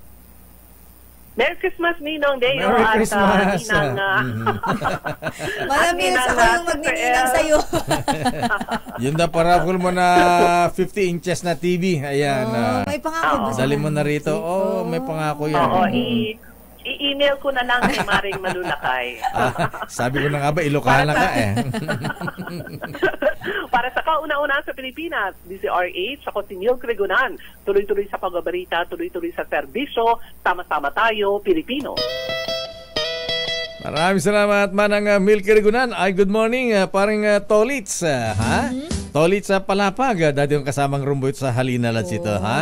Merry Christmas, Ninong Deo. Merry Christmas. Malamil sa kayong magnininang sa'yo. Yun na, parapol mo na 50 inches na TV. Ayan. May pangako ba? Dali mo na rito. May pangako yan. Oo, i-email ko na lang kay Maring Malulakay. Sabi ko na nga ba, Ilocana ka Para sa kauna-una sa Pilipinas, DCRH, ako si Neil Cregunan. Tuloy-tuloy sa pagbabalita, tuloy-tuloy sa serbisyo, sama-sama tayo, Pilipino. Maraming salamat, Manang Milky Regunan. Good morning, paring Tolits. Ha? Tolit sa palapag, dati yung kasamang rumboy sa halina lang ito, ha?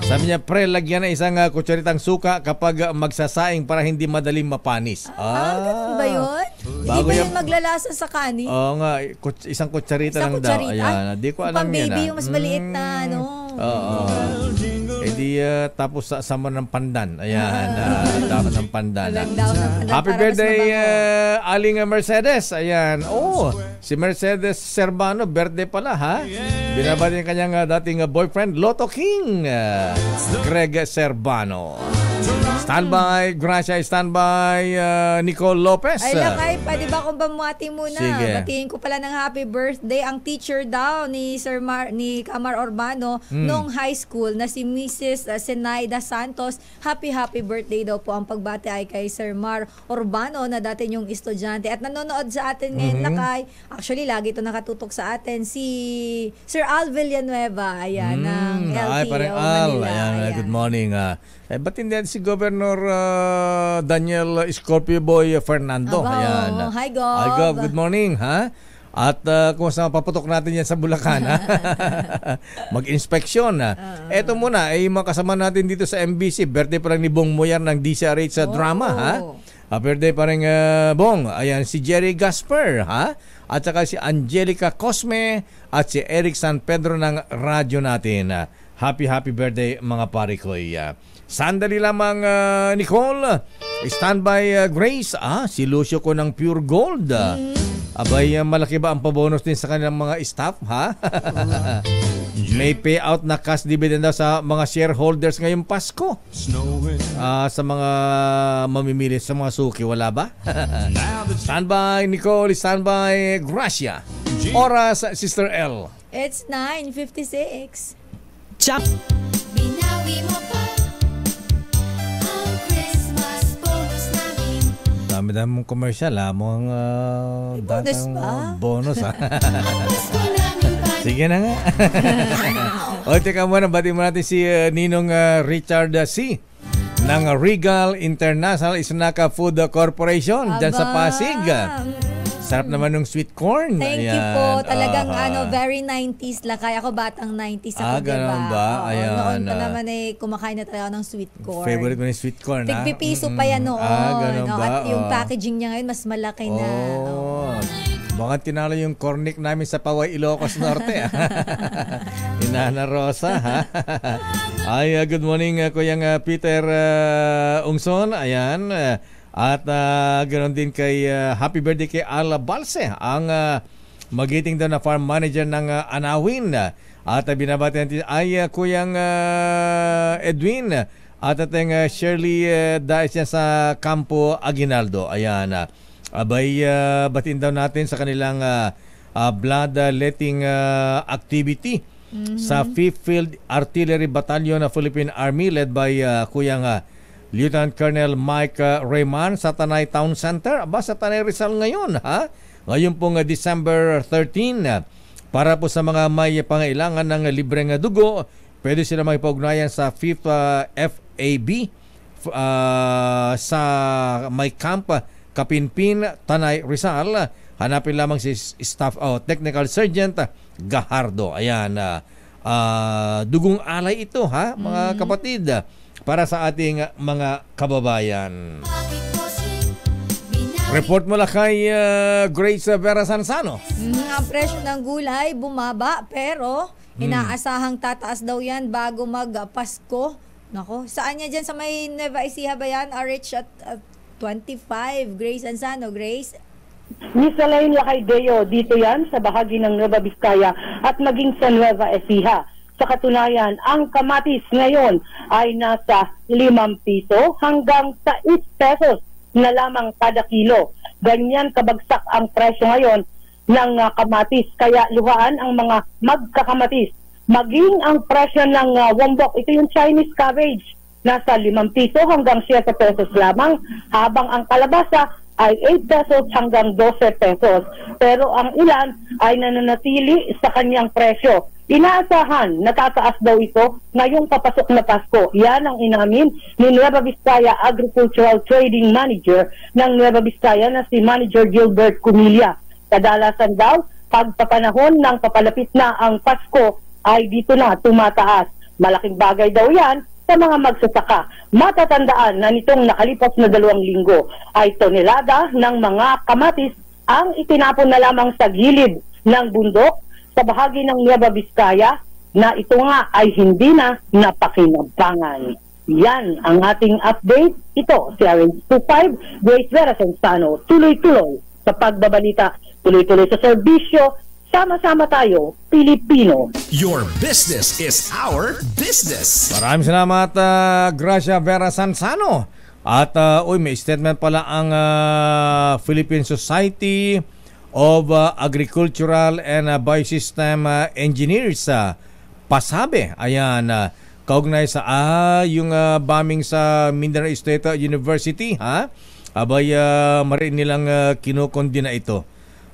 Sabi niya, pre, lagyan na isang kutsaritang suka kapag magsasaing para hindi madaling mapanis. Ganun ba yun? Hindi ba yun maglalasa sa kanin? Oo nga, isang kutsarita lang daw. Ayan, di ko alam yan. Pang-baby yung mas maliit na, ano. Oo. Tapos sama ng pandan. Ayan, dapat ng pandan. Happy birthday, Aling Mercedes. Ayan. Si Mercedes Serbano, birthday pala, ha? Binabati yung kanyang dating boyfriend, Lotto King, Greg Serbano. Standby, Gracia, standby, Nicole Lopez. Ay, Lakay, pwede ba akong bamati muna? Sige. Batiin ko pala ng happy birthday ang teacher daw ni ni Camar Urbano noong high school na si Mrs. Zenaida Santos. Happy birthday daw po ang pagbati ay kay Sir Mar Urbano na dati yung estudyante at nanonood sa atin ngayon, Lakay. Actually, lagi ito nakatutok sa atin si Sir Al Villanueva, ayan, ng LTO Manila. Ayan. Good morning. Ba't hindi si Governor Daniel Scorpio Boy Fernando? Ayan. Hi, Gov. Hi, Gov. Good morning, ha? At kung saan paputok natin yan sa Bulacan, ha? Mag-inspeksyon. Eto muna, ay makasama natin dito sa MBC. Birthday pa lang ni Bong Moyar ng DCRH sa drama, ha? Birthday pa rin Bong. Ayan, si Jerry Gasper, ha? At saka si Angelica Cosme at si Eric San Pedro ng radyo natin. Happy birthday mga pare ko. Sandali lamang, Nicole. Standby, Grace. Si Lucio ko ng Pure Gold. Abay, malaki ba ang pabonus din sa kanilang mga staff, ha? May payout na cash dividend daw sa mga shareholders ngayong Pasko. Sa mga mamimili sa mga suki, wala ba? Standby, Nicole. Standby, Gracia. Oras, Sister L. It's 9:56. Chap! Binawi mo pa ang Christmas bonus namin. Dami mong commercial, ha? Mga bonus pa? Bonus, ha? Sige na nga. Teka muna, bati mo natin si Ninong Richard C. ng Regal International Isnaka Food Corporation dyan sa Pasig. Sarap naman ng sweet corn. Thank you po. Talagang very 90s lang. Kaya ako batang 90s ako, diba? Ganun ba? Ayan. Noon pa naman kumakain na talaga ng sweet corn. Favorite ko ng sweet corn, ha? Tigpipiso pa yan noon. Ganun ba? At yung packaging niya ngayon, mas malaki na. Baka tinalo yung cornic namin sa Paway, Ilocos Norte. Inana Rosa, ha? Ay, good morning, Kuyang Peter Ungson. Ayan. At ganoon din kay happy birthday kay Ala Balse, ang magiting daw na farm manager ng Anawin. At binabati natin ay Kuyang Edwin at ating Shirley dahil siya sa Campo Aguinaldo. Ayan. Abay, batin daw natin sa kanilang bloodletting activity sa 5th Field Artillery Battalion ng Philippine Army led by Kuyang Lieutenant Colonel Mike Rayman sa Tanay Town Center. Sa Tanay Rizal ngayon, ha? Ngayon pong December 13, para po sa mga may pangailangan ng libreng dugo, pwede sila makipag-ugnayan sa 5th FAB sa may camp Kapinpin, Tanay Rizal. Hanapin lamang si Staff Technical Sergeant Gahardo. Ayan, dugong alay ito, ha, mga kapatid, para sa ating mga kababayan. Report mula kay Grace Vera Sansano. Ang presyo ng gulay bumaba pero inaasahang tataas daw yan bago mag-Pasko. Nako, saan niya dyan sa may Nueva Ecija ba yan? RH at 25. Grace Sansano. Grace? Miss Elaine Lacaideo, dito yan sa bahagi ng Nueva Vizcaya at maging sa Nueva Ecija. Sa katunayan, ang kamatis ngayon ay nasa 5 piso hanggang 6 pesos na lamang kada kilo. Ganyan kabagsak ang presyo ngayon ng kamatis. Kaya luhaan ang mga magkakamatis. Maging ang presyo ng wombok, ito yung Chinese cabbage, nasa 5 piso hanggang 7 pesos lamang. Habang ang kalabasa ay 8 pesos hanggang 12 pesos. Pero ang ilan ay nananatili sa kanyang presyo. Inaasahan, natataas daw ito ngayong papasok na Pasko. Yan ang inamin ni Nueva Vizcaya Agricultural Trading Manager ng Nueva Vizcaya na si Manager Gilbert Cumilla. Kadalasan daw pagpapanahon ng papalapit na ang Pasko ay dito na tumataas. Malaking bagay daw yan sa mga magsasaka. Matatandaan na nitong nakalipas na 2 linggo ay tonelada ng mga kamatis ang itinapon na lamang sa gilid ng bundok sa bahagi ng Nueva Vizcaya na ito nga ay hindi na napakinabangan. Yan ang ating update. Ito si RH25, Grace Vera Sensano, tuloy-tuloy sa pagbabalita, tuloy-tuloy sa serbisyo, sama-sama tayo, Pilipino. Your business is our business. Maraming salamat, Gracia Vera Sensano. At may statement pala ang Philippine Society of Agricultural and Biosystem Engineers. Pasabi, ayan, kaugnay sa yung bombing sa Mindanao State University, abay marin nilang kinukondina ito.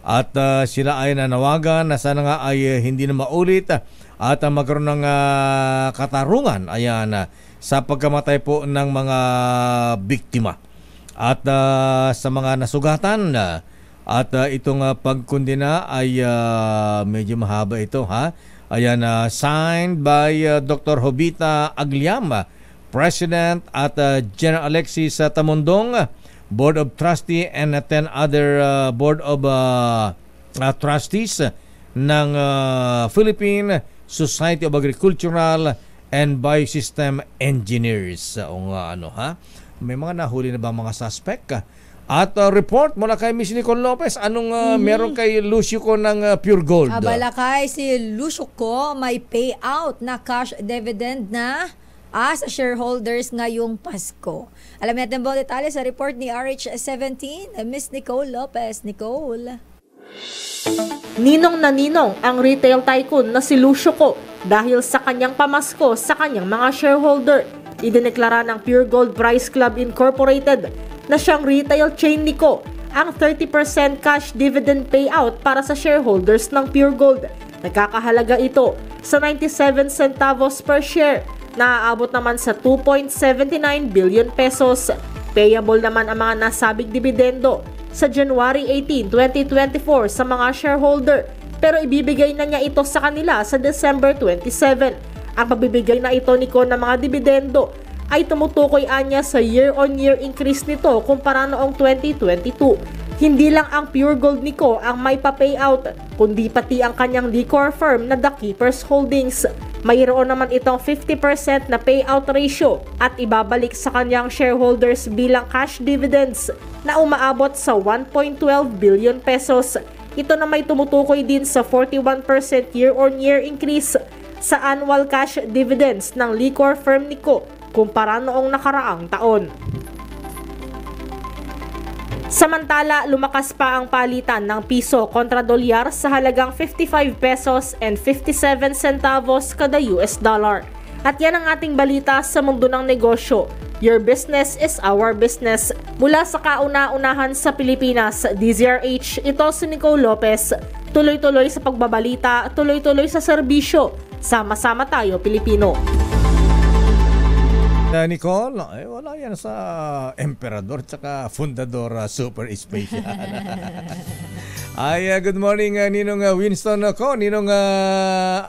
At sila ay nanawagan na sana nga ay hindi na maulit at magkaroon ng katarungan, ayan, sa pagkamatay po ng mga biktima. At sa mga nasugatan, at itong pagkondina ay medyo mahaba ito, Ayan, signed by Dr. Jovita Agliam, President, at General Alexis Tamundong, Board of Trustee, and 10 other Board of Trustees ng Philippine Society of Agricultural and Biosystem Engineers. O nga, may mga nahuli na ba mga suspect? At report mula kay Miss Nicole Lopez, anong meron kay Lucio ko ng Pure Gold? Balakay si Lucio ko may payout na cash dividend na sa shareholders ngayong Pasko. Alam natin ba detalye sa report ni RH17, Miss Nicole Lopez. Nicole. Ninong na ninong ang retail tycoon na si Lucio ko dahil sa kanyang pamasko sa kanyang mga shareholder. Idineklara ng Pure Gold Price Club Incorporated na siyang retail chain niko ang 30% cash dividend payout para sa shareholders ng Pure Gold. Nagkakahalaga ito sa 97 centavos per share, naaabot naman sa 2.79 billion pesos. Payable naman ang mga nasabing dividendo sa January 18, 2024 sa mga shareholder, pero ibibigay na niya ito sa kanila sa December 27. Ang pagbibigay na ito niko ng mga dividendo ay tumutukoy anya sa year-on-year increase nito kumpara noong 2022. Hindi lang ang Pure Gold niko ang may pa-payout, kundi pati ang kanyang liquor firm na The Keepers Holdings. Mayroon naman itong 50% na payout ratio at ibabalik sa kanyang shareholders bilang cash dividends na umaabot sa 1.12 billion pesos. Ito na may tumutukoy din sa 41% year-on-year increase sa annual cash dividends ng liquor firm niko kumpara noong nakaraang taon. Samantala, lumakas pa ang palitan ng piso kontra dolyar sa halagang 55 pesos and 57 centavos kada US dollar. At yan ang ating balita sa mundo ng negosyo. Your business is our business. Mula sa kauna-unahan sa Pilipinas, DZRH, ito si Nicole Lopez. Tuloy-tuloy sa pagbabalita, tuloy-tuloy sa serbisyo. Sama-sama tayo, Pilipino. Nicole, wala yan sa emperador tsaka fundador super special. Good morning Ninong Winston ko, Ninong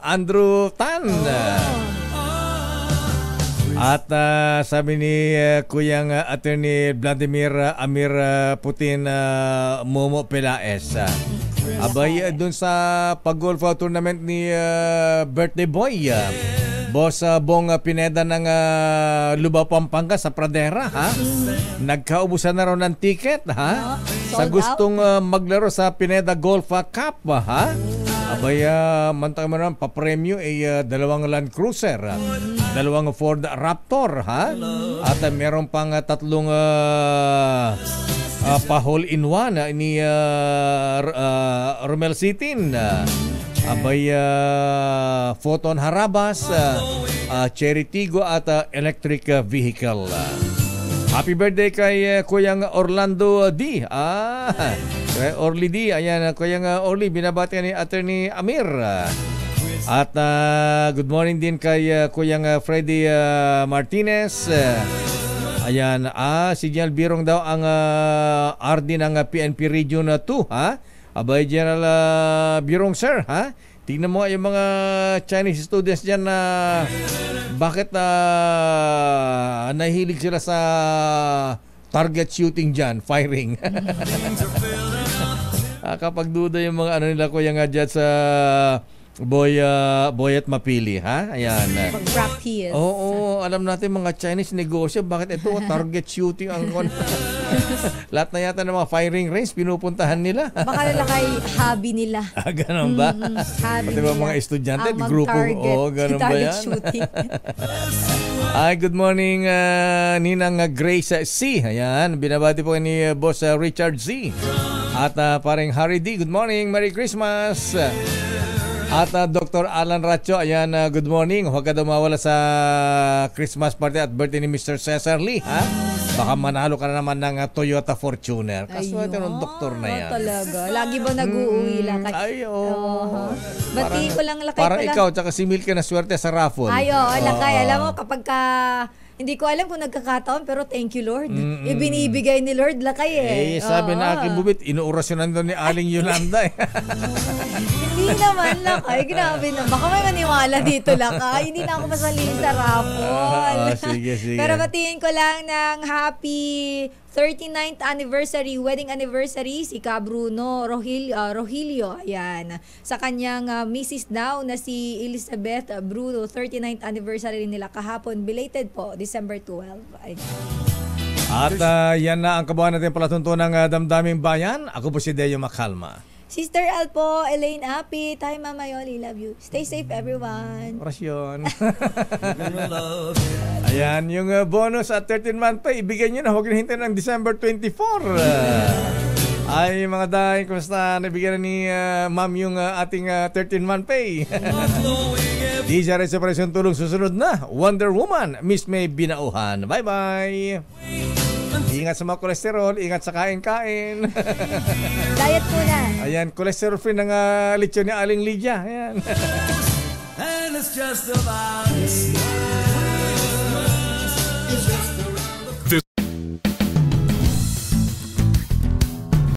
Andrew Tan. At sabi ni Kuyang Attorney Vladimir Amir Putin Momo Pelaez, abay dun sa pag-golf tournament ni birthday boy Boss Bong Pineda ng Lubao, Pampanga sa Pradera, nagkaubusan na raw ng ticket, sa gustong maglaro sa Pineda Golf Cup, abay mantay mo naman papremyo ay 2 Land Cruiser, 2 Ford Raptor, at meron pang 3 pa-hole-in-one ni Romel Sitin, abay Photon Harabas, Cherry Tigo at electric vehicle. Happy birthday kay Kuyang Orlando D. Kay Orly D. Ayan, Kuyang Orly, binabati ni Attorney Amir. At good morning din kay Kuyang Freddy Martinez. Ayan, si General Birong daw ang RD ng PNP Region 2, Abay, General Birong Sir, ha? Tingnan mo yung mga Chinese students dyan na bakit nahilig sila sa target shooting dyan, firing. Kapag duda yung mga ano nila kuya nga dyan sa Boy at Mapili, ha? Ayan. Pag-practice. Oo, alam natin mga Chinese negosyo, bakit ito target shooting ang lahat na yata ng mga firing range pinupuntahan nila. Baka lalakay hobby nila. Ganun ba? Hobby Pati ba nila. mga estudyante, Ang grupo, ganun ba target yan? shooting. Ay, good morning Ninang Grace C. Ayan, binabati po ni Boss Richard Z. At paring Harry D. Good morning, Merry Christmas. At Dr. Alan Racho, ayan, good morning. Huwag ka daw mawala sa Christmas party at birthday ni Mr. Cesar Lee, ha? Baka manalo ka na naman ng Toyota Fortuner. Kaswerte ng doktor na yan. Talaga. Lagi ba nag-uuwi lang? Ay, oo. Batiin ko lang lakay Parang pala. ikaw, tsaka si Milka na swerte sa raffle. Ay, lakay. Alam mo, kapag ka... Hindi ko alam kung nagkakataon, pero thank you, Lord. Ibinibigay ni Lord lakay eh. Sabi na aking bubit, inuorasyonan doon ni Aling Yolanda eh. Hindi naman lakay. Grabe na. Baka may maniwala dito lakay. Hindi na ako masalili sa raffle. Sige. Pero batiin ko lang ng happy 39th anniversary, wedding anniversary si Ka Bruno Rogelio. Ayan. Sa kanyang Mrs. Now na si Elizabeth Bruno, 39th anniversary nila kahapon. Belated po, December 12. Ayan. At yan na ang kabuhan natin palatuntunan ng Damdaming Bayan. Ako po si Deo Macalma. Sister Al po, Elaine Apit. Hi Mama Yoli, love you. Stay safe everyone. Orasyon. Ayan, yung bonus at 13-month pay, ibigay nyo na. Huwag na hintayin ng December 24. Ay, mga dahay, kumusta? Nabigyan na ni Ma'am yung ating 13-month pay. DJ Red Separation tulong susunod na. Wonder Woman, Miss May Binauhan. Bye-bye. Ingat sa mga kolesterol, ingat sa kain-kain. Diet muna. Ayan, kolesterol free ng lechon ni Aling Lydia. Ayan. And it's just about